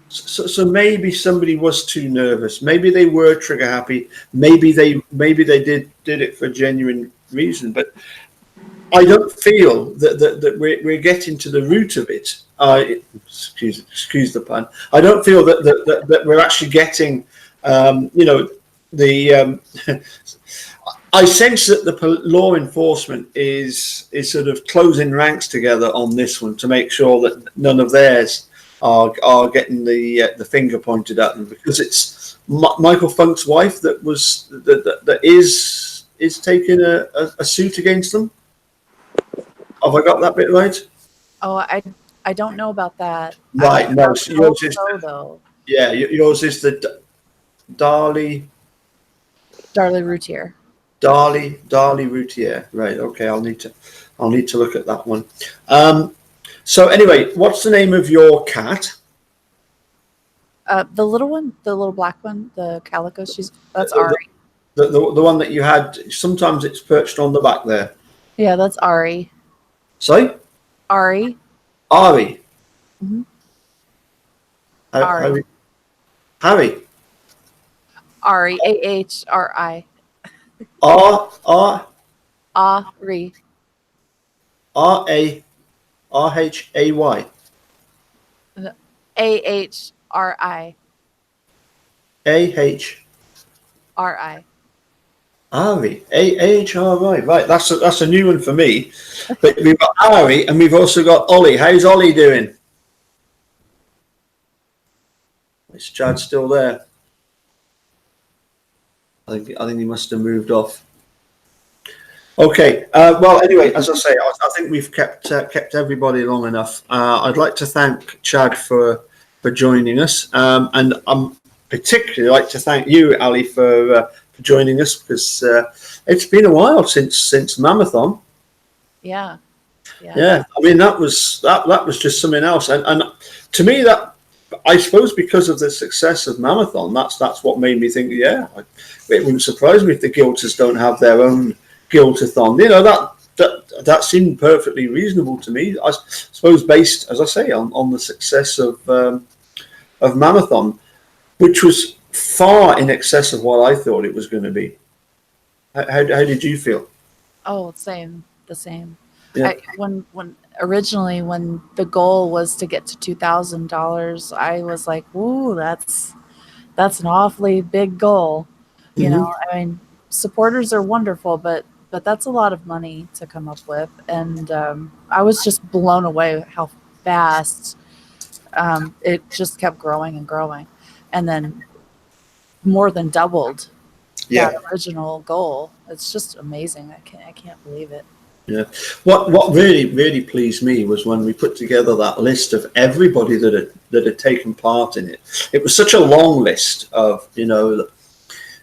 so maybe somebody was too nervous. Maybe they were trigger happy. Maybe they did it for a genuine reason. But I don't feel that we're getting to the root of it. Excuse the pun. I don't feel that we're actually getting, the. I sense that the law enforcement is sort of closing ranks together on this one to make sure that none of theirs are getting the finger pointed at them, because it's Michael Funk's wife that is taking a suit against them. Have I got that bit right? Oh, I don't know about that. Right. No, So yours is though. yeah. Yours is the Darley Routier. Darley Routier. Right. Okay. I'll need to look at that one. So anyway, what's the name of your cat? The little one, the little black one, the calico. That's Ari. The one that you had. Sometimes it's perched on the back there. Yeah, that's Ari. Sorry? Ari. Ari. Mm-hmm. Harry. Ari. AHRI. Ari. RARHAY. AHRI. RI. Ari. AHRI. Right, that's a new one for me. But we've got Ari and we've also got Ollie. How's Ollie doing? Is Chad still there? I think he must have moved off. Okay. Well, anyway, as I say, I think we've kept everybody long enough. I'd like to thank Chad for joining us, and I'm particularly like to thank you, Ali, for joining us, because it's been a while since Mammothon. Yeah. I mean, that was just something else, and to me, that, I suppose, because of the success of Mammothon, that's what made me think, it wouldn't surprise me if the Guilders don't have their own Guildathon. You know, that seemed perfectly reasonable to me. I suppose based, as I say, on the success of Mammothon, which was far in excess of what I thought it was going to be. How did you feel? Oh, the same. Yeah. When originally, when the goal was to get to $2,000, I was like, "Ooh, that's an awfully big goal." You know, I mean, supporters are wonderful, but that's a lot of money to come up with, and I was just blown away how fast it just kept growing and growing, and then more than doubled that original goal. It's just amazing. I can't believe it. Yeah. What really pleased me was when we put together that list of everybody that had taken part in it. It was such a long list of,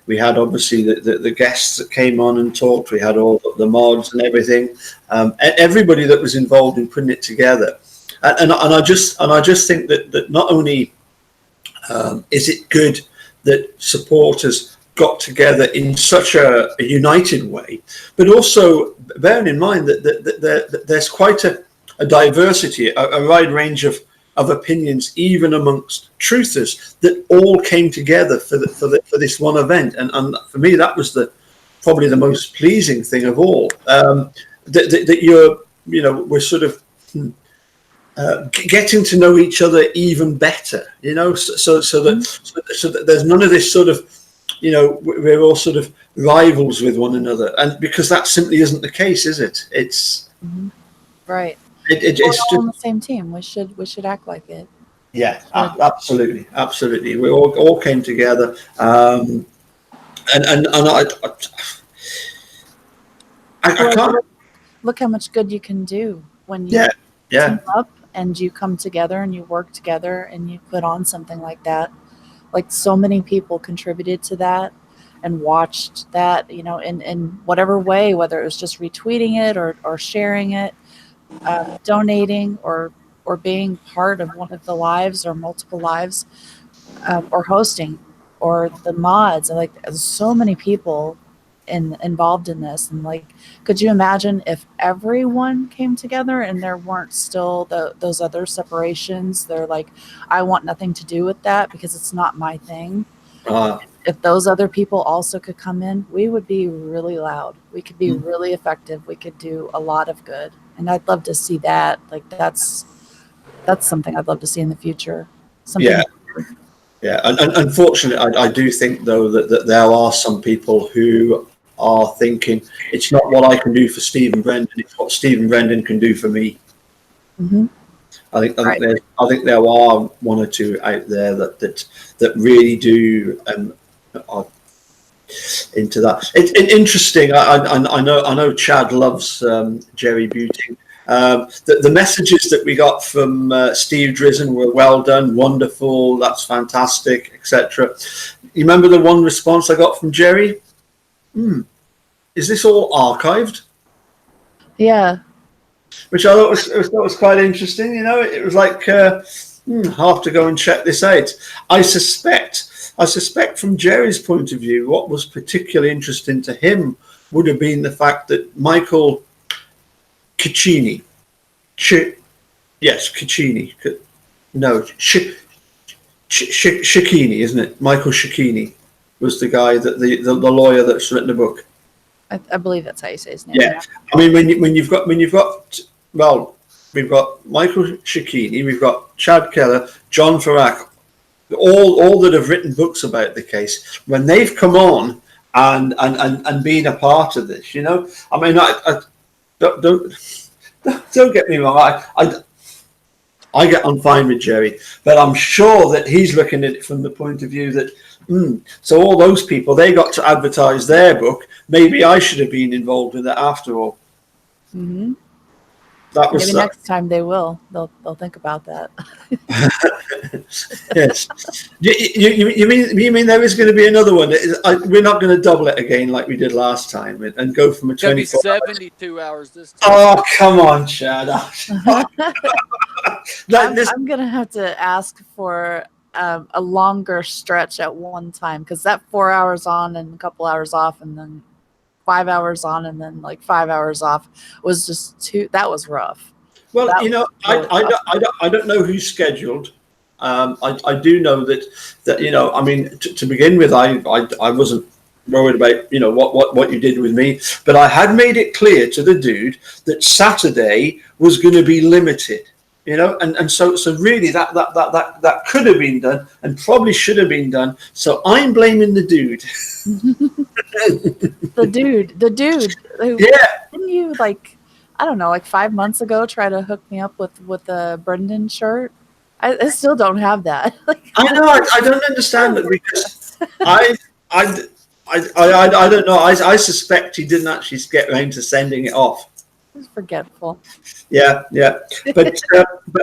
we had obviously the guests that came on and talked. We had all the mods and everything. Everybody that was involved in putting it together. And I just think that not only is it good that supporters got together in such a united way, but also bearing in mind that there's quite a diversity, a wide range of opinions, even amongst truthers, that all came together for this one event, and for me that was probably the most pleasing thing of all. That we're sort of getting to know each other even better, so that there's none of this sort of, we're all sort of rivals with one another, and because that simply isn't the case, is it? It's right. It's we're just all on the same team. We should act like it. Yeah, absolutely. We all came together, and I can't. Look how much good you can do when you team up and you come together and you work together and you put on something like that. Like, so many people contributed to that and watched that, in whatever way, whether it was just retweeting it or sharing it, donating or being part of one of the lives or multiple lives, or hosting, or the mods. Like, so many people involved in this. And like, could you imagine if everyone came together and there weren't still those other separations? They're like, I want nothing to do with that because it's not my thing. If those other people also could come in, we would be really loud. We could be really effective. We could do a lot of good. And I'd love to see that. Like that's something I'd love to see in the future. Something. Yeah. And unfortunately, I do think though that there are some people who are thinking it's not what I can do for Stephen Brendan, it's what Stephen Brendan can do for me. Mm-hmm. I think there are one or two out there that really do are into that. It's interesting. I know Chad loves Jerry Buting. The messages that we got from Steve Drizzen were well done, wonderful, that's fantastic, etc. You remember the one response I got from Jerry? Is this all archived? Yeah. Which I thought was quite interesting. You know, it was like, I'll have to go and check this out. I suspect from Jerry's point of view, what was particularly interesting to him would have been the fact that Michael Ciccini, Cicchini, isn't it? Michael Cicchini was the guy that the lawyer that's written the book. I believe that's how you say his name. Yeah, I mean when you've got well, we've got Michael Cicchini, we've got Chad Keller, John Farrack, all that have written books about the case. When they've come on and been a part of this, you know, I mean, I don't get me wrong, I get on fine with Jerry, but I'm sure that he's looking at it from the point of view that, so all those people, they got to advertise their book. Maybe I should have been involved in it after all. Mm-hmm. That was maybe next time they will. They'll think about that. Yes. You mean there is going to be another one? We're not going to double it again like we did last time and go from a 24. It's going to be 72 hours this time. Oh, come on, Chad. I'm going to have to ask for a longer stretch at one time, because that 4 hours on and a couple hours off and then 5 hours on and then like 5 hours off was just that was rough. Well, that you know, I don't know who's scheduled. I do know that you know, I mean, to begin with, I wasn't worried about, you know, what you did with me, but I had made it clear to the dude that Saturday was going to be limited. You know, and so really that could have been done and probably should have been done. So I'm blaming the dude. the dude who, didn't you, like, I don't know, like 5 months ago try to hook me up with a Brendan shirt? I still don't have that. Like, I know, I don't understand it, because I don't know. I suspect he didn't actually get around to sending it off. He's forgetful. Yeah. But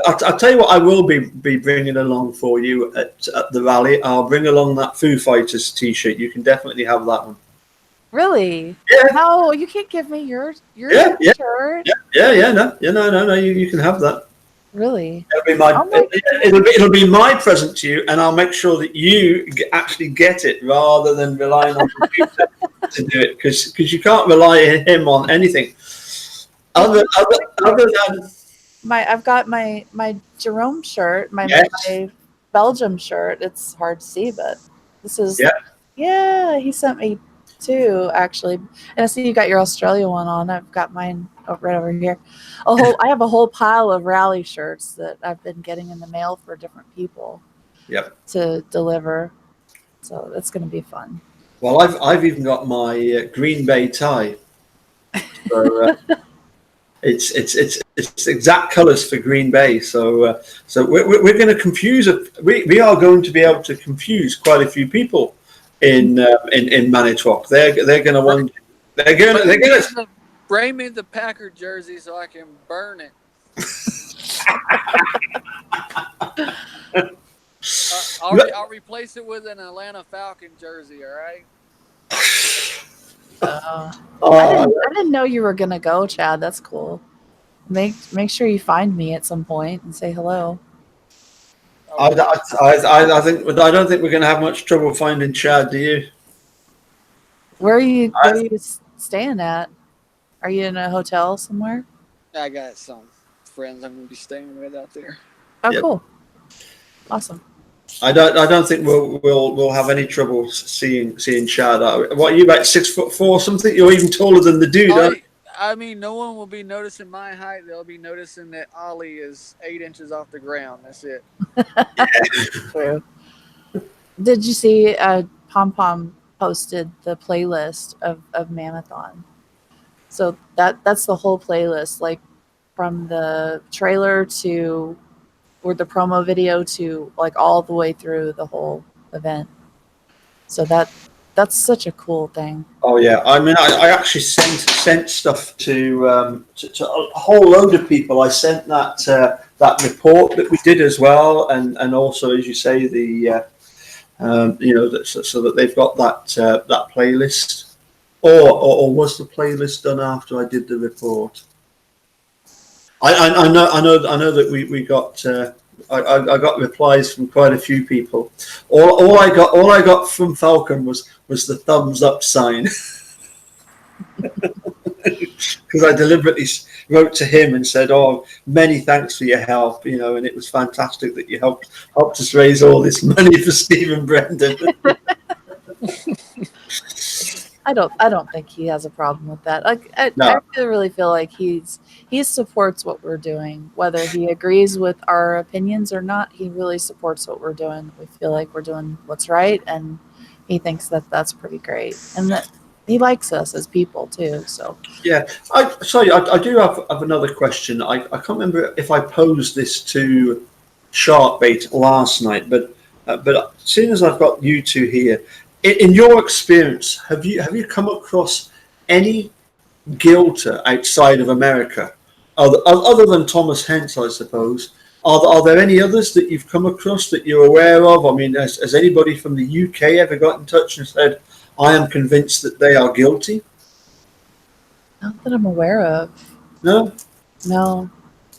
I'll tell you what, I will be bringing along for you at the rally. I'll bring along that Foo Fighters T-shirt. You can definitely have that one. Really? Yeah. No, you can't give me your shirt. Yeah. No. You can have that. Really? It'll be my present to you, and I'll make sure that you actually get it rather than relying on the computer to do it, because you can't rely on him on anything. Other than I've got my Jerome shirt, my Belgium shirt. It's hard to see, but this is he sent me two, actually. And I see you got your Australia one on. I've got mine right over here. I have a whole pile of rally shirts that I've been getting in the mail for different people. To deliver. So that's going to be fun. Well, I've even got my Green Bay tie. So, it's exact colours for Green Bay, so we're going to confuse we are going to be able to confuse quite a few people in Manitowoc. They're going to wonder. They're going to bring me the Packer jersey so I can burn it. I'll replace it with an Atlanta Falcon jersey. All right. I didn't know you were gonna go, Chad. That's cool. Make sure you find me at some point and say hello. I don't think we're going to have much trouble finding Chad. Do you? Where are you staying at? Are you in a hotel somewhere? I got some friends I'm gonna be staying with out there. Oh, Yep. cool. Awesome. I don't think we'll have any trouble seeing Chad. What are you, about 6'4" something? You're even taller than the dude, aren't you? I mean, no one will be noticing my height. They'll be noticing that Ollie is 8 inches off the ground. That's it. True. Did you see Pom Pom posted the playlist of Mammothon? So that's the whole playlist, like from the trailer to or the promo video to like all the way through the whole event. So that's such a cool thing. Oh yeah, I mean, I actually sent stuff to a whole load of people. I sent that report that we did as well, and also, as you say, the so that they've got that playlist. Or was the playlist done after I did the report? I know that we got. I got replies from quite a few people. All I got from Falcon was the thumbs up sign. Because I deliberately wrote to him and said, "Oh, many thanks for your help, and it was fantastic that you helped us raise all this money for Stephen Brendan." I don't think he has a problem with that. Like No. I really feel like he supports what we're doing, whether he agrees with our opinions or not. He really supports what we're doing. We feel like we're doing what's right, and he thinks that that's pretty great, and that he likes us as people too. So Yeah, I do have another question. I can't remember if I posed this to Sharkbait last night, but seeing as I've got you two here, in your experience, have you come across any guilter outside of America, other than Thomas Hentz, I suppose? Are there any others that you've come across that you're aware of? I mean, has anybody from the UK ever got in touch and said, "I am convinced that they are guilty"? not that I'm aware of. No. No,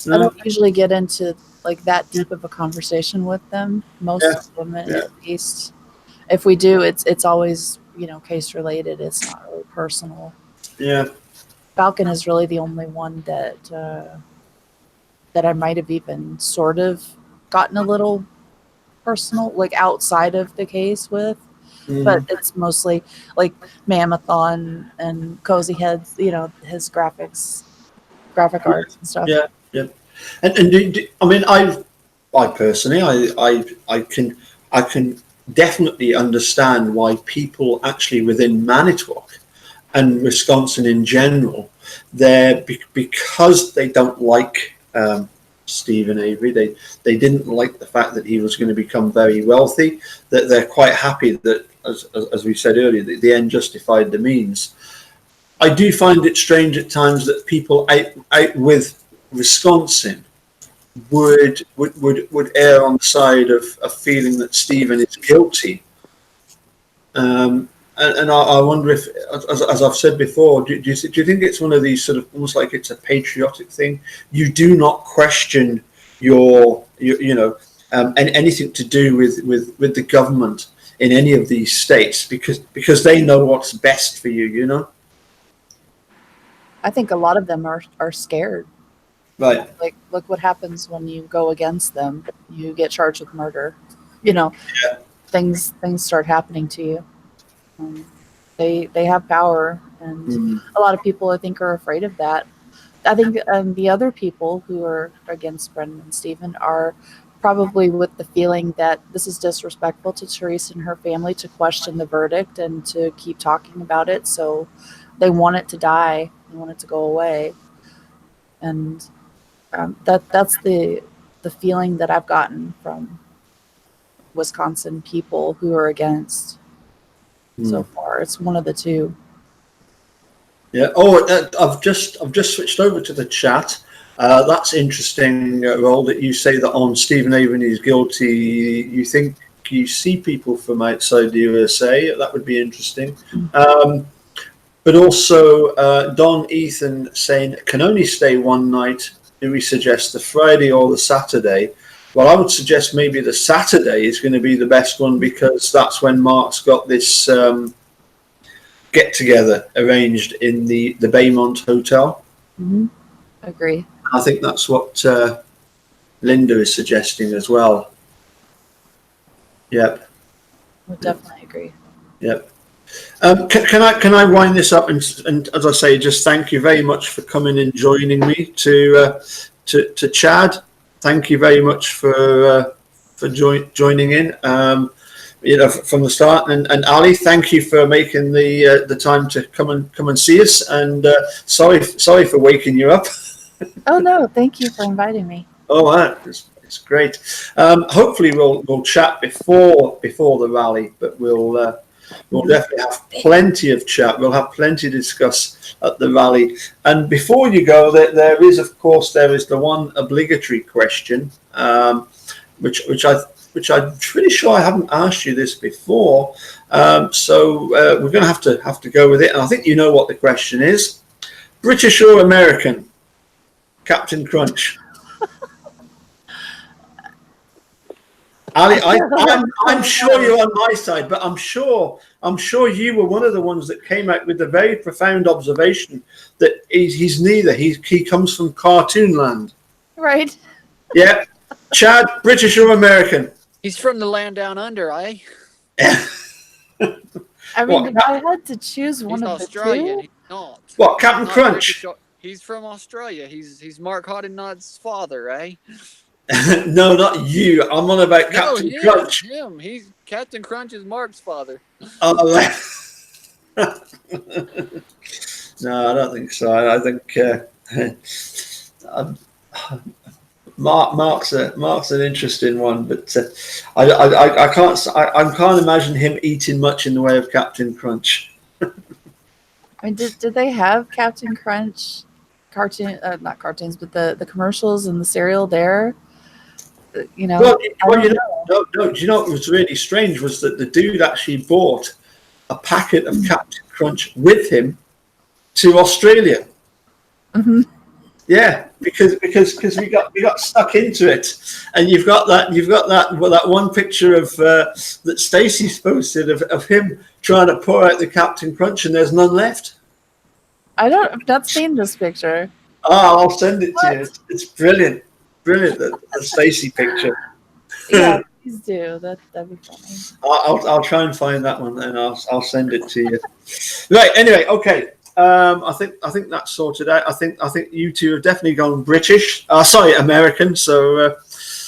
I No. don't usually get into like that deep of a conversation with them. Most Yeah. of them, Yeah. at least. If we do, it's always case related. It's not really personal. Yeah. Falcon is really the only one that I might have even sort of gotten a little personal, like outside of the case with. But it's mostly like Mammothon and Cozy Heads, his graphic arts and stuff. Yeah. Yeah. And I mean, I personally, I can definitely understand why people actually within Manitowoc and Wisconsin in general, because they don't like Stephen Avery. They didn't like the fact that he was going to become very wealthy. That they're quite happy that, as we said earlier, the end justified the means. I do find it strange at times that people out with Wisconsin would err on the side of feeling that Stephen is guilty. And I wonder if, as I've said before, do you think it's one of these sort of almost like it's a patriotic thing? You do not question anything to do with the government in any of these states because they know what's best for you. I think a lot of them are scared. Right. Like, look what happens when you go against them. You get charged with murder. Yeah. Things start happening to you. They have power, and a lot of people I think are afraid of that. I think the other people who are against Brendan and Stephen are probably with the feeling that this is disrespectful to Therese and her family to question the verdict and to keep talking about it. So they want it to die. They want it to go away. And that's the feeling that I've gotten from Wisconsin people who are against so far. It's one of the two. Yeah. Oh, I've just switched over to the chat. That's interesting, Roll, that you say that on Stephen Avery is guilty. You think you see people from outside the USA? That would be interesting. But also, Don Ethan saying can only stay one night. Do we suggest the Friday or the Saturday? Well, I would suggest maybe the Saturday is going to be the best one because that's when Mark's got this get together arranged in the Baymont Hotel. Mm-hmm. Agree. I think that's what Linda is suggesting as well. Yep. Would definitely agree. Yep. Can I wind this up and as I say, just thank you very much for coming and joining me to Chad. Thank you very much for joining in. From the start, and Ali, thank you for making the time to come and see us. And sorry for waking you up. Oh no, thank you for inviting me. Oh, it's great. Hopefully we'll chat before the rally, but we'll definitely have plenty of chat. We'll have plenty to discuss at the rally. And before you go, there is the one obligatory question, which I'm pretty sure I haven't asked you this before. So we're going to have to go with it. And I think you know what the question is: British or American, Captain Crunch? Ali, I'm sure you're on my side, but I'm sure you were one of the ones that came out with the very profound observation that he's neither. He comes from cartoon land. Right. Yeah. Chad, British or American? He's from the land down under, eh? I mean, if I had to choose one of Australian. the two, He's not. What, Captain Crunch? He's from Australia. He's Mark Hoddenod's father, eh? No, not you. I'm on about Captain Crunch. Him. He's Captain Crunch is Mark's father. Oh, no, I don't think so. I think Mark's an interesting one, but I can't imagine him eating much in the way of Captain Crunch. I mean, did they have Captain Crunch not cartoons, but the commercials and the cereal there? You know, no. Do you know what was really strange was that the dude actually bought a packet of Captain Crunch with him to Australia. Mm-hmm. Yeah, because we got stuck into it, and you've got that one picture of that Stacey's posted of him trying to pour out the Captain Crunch, and there's none left. I've not seen this picture. Oh, I'll send it to you. It's brilliant, the Stacey picture. Yeah, please do. That'd be funny. I'll try and find that one, and I'll send it to you. Right. Anyway, okay. I think that's sorted out. I think you two have definitely gone British. Sorry, American. So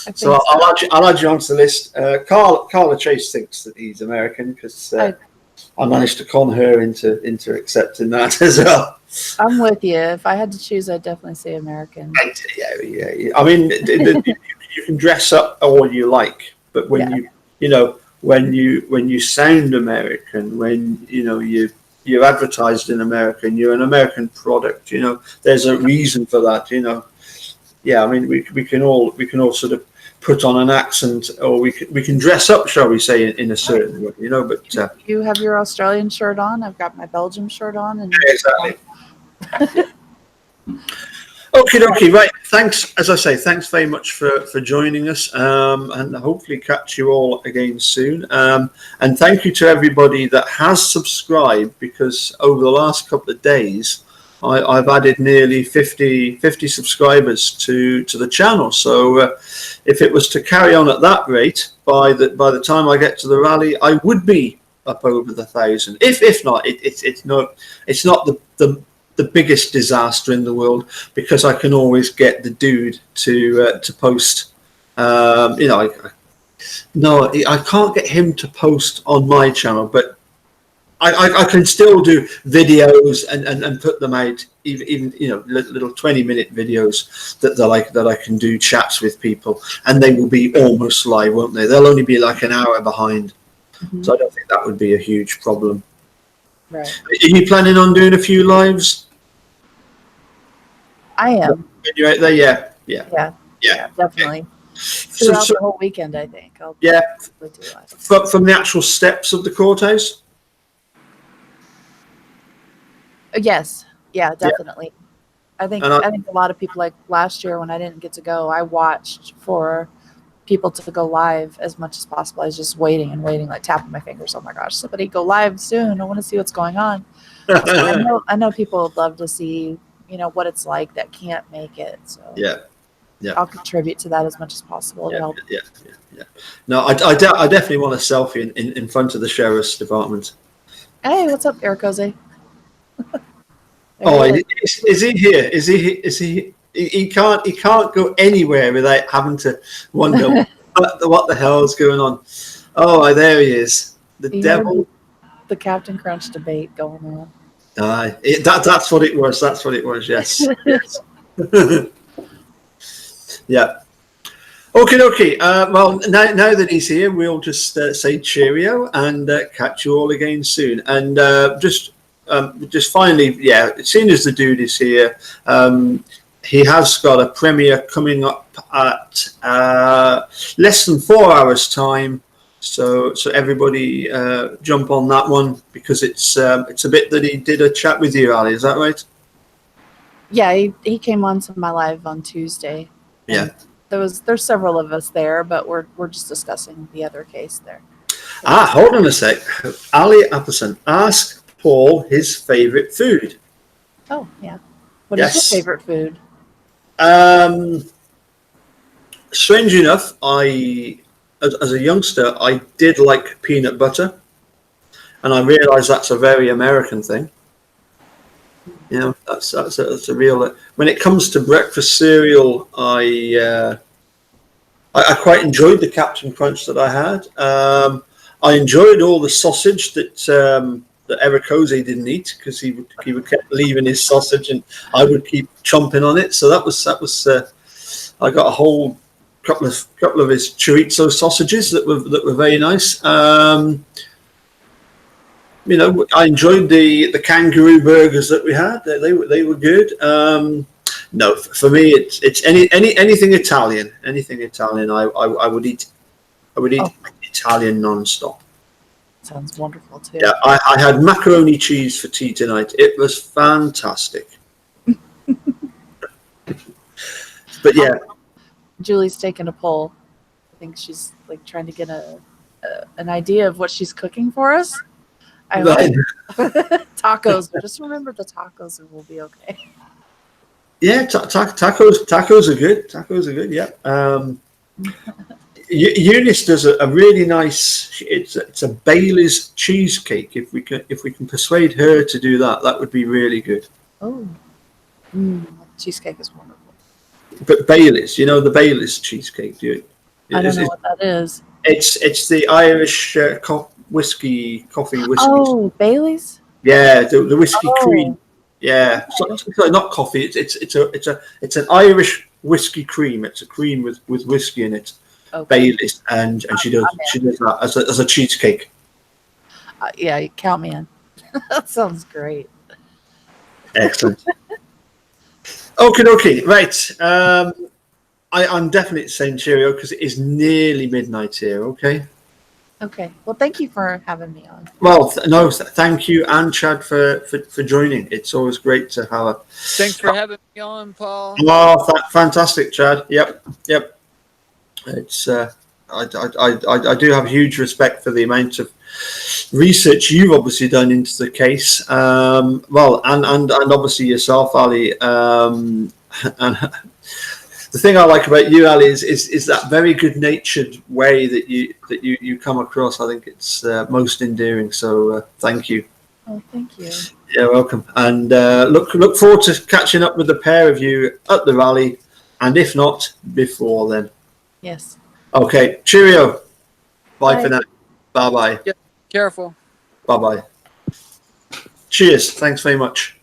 I'll add you onto the list. Carla Chase thinks that he's American because I managed to con her into accepting that as well. I'm with you. If I had to choose, I'd definitely say American. Yeah. I mean, you can dress up all you like, but when you sound American, when you're advertised in America and you're an American product, there's a reason for that. I mean, we can all sort of put on an accent, or we can dress up, shall we say, in a certain way, But you have your Australian shirt on. I've got my Belgium shirt on, and exactly. Okay, right. Thanks. As I say, thanks very much for joining us, and hopefully catch you all again soon. And thank you to everybody that has subscribed, because over the last couple of days, I've added nearly 50 subscribers to the channel. So if it was to carry on at that rate, by the time I get to the rally, I would be up over the 1,000. If not, it's not the biggest disaster in the world, because I can always get the dude to post. I can't get him to post on my channel, but I can still do videos and put them out, even little 20-minute videos that I can do chats with people, and they will be almost live, won't they? They'll only be like an hour behind. Mm-hmm. So I don't think that would be a huge problem. Right. Are you planning on doing a few lives? I am. You're out there, yeah, definitely. Throughout the whole weekend, I think. I'll do live. From the actual steps of the courthouse. Yes, definitely. Yeah. I think a lot of people, like last year when I didn't get to go, I watched for people to go live as much as possible. I was just waiting and waiting, like tapping my fingers. Oh my gosh, somebody go live soon. I want to see what's going on. So I know people would love to see, what it's like that can't make it. So Yeah. I'll contribute to that as much as possible. Yeah. No, I definitely want a selfie in front of the sheriff's department. Hey, what's up, Ericoze? Oh, is he here? Is he? He can't go anywhere without having to wonder what the hell is going on. Oh, there he is. The devil. The Captain Crunch debate going on. That's what it was. That's what it was. Yes. Yes. Yeah. Okay. Well, now that he's here, we'll just say cheerio and catch you all again soon. And just finally, seeing as the dude is here, he has got a premiere coming up at less than 4 hours' time. So everybody jump on that one, because it's a bit that he did a chat with you, Ali. Is that right? Yeah, he came on to my live on Tuesday. Yeah. There's several of us there, but we're just discussing the other case there. Hold on a sec. Ali Apperson, ask Paul his favorite food. Oh, yeah. What is your favorite food? Strange enough, as a youngster, I did like peanut butter, and I realised that's a very American thing. That's a real. When it comes to breakfast cereal, I quite enjoyed the Captain Crunch that I had. I enjoyed all the sausage that Ericoze didn't eat, because he would keep leaving his sausage, and I would keep chomping on it. So that was. I got a whole couple of his chorizo sausages that were very nice. I enjoyed the kangaroo burgers that we had. They were good. No, for me, it's anything Italian. Anything Italian, I would eat. I would eat Italian non-stop. Sounds wonderful too. Yeah, I had macaroni cheese for tea tonight. It was fantastic. But yeah, Julie's taking a poll. I think she's like trying to get an idea of what she's cooking for us. I like tacos, but just remember the tacos, and we'll be okay. Yeah, tacos are good. Tacos are good. Yeah. Eunice does a really nice. It's a Bailey's cheesecake. If we can persuade her to do that, that would be really good. Oh, cheesecake is wonderful. But Bailey's, the Bailey's cheesecake. I don't know what that is. It's the Irish coffee whiskey. Oh, Bailey's. Yeah, the whiskey cream. Yeah, so not coffee. It's an Irish whiskey cream. It's a cream with whiskey in it. Okay. Bailey's, and she does that as a cheesecake. Yeah, count me in. That sounds great. Excellent. Okay, right. I'm definitely saying cheerio, because it is nearly midnight here. Okay. Okay. Well, thank you for having me on. Well, thank you, and Chad for joining. It's always great to have a. Thanks for having me on, Paul. Oh, fantastic, Chad. Yep. It's I do have huge respect for the amount of research you've obviously done into the case. Well, and obviously yourself, Ali. And the thing I like about you, Ali, is that very good-natured way that you come across. I think it's most endearing. So thank you. Oh, thank you. You're welcome. And look forward to catching up with the pair of you at the rally, and if not, before then. Yes. Okay. Cheerio. Bye for now. Bye-bye. Yep. Careful. Bye-bye. Cheers. Thanks very much.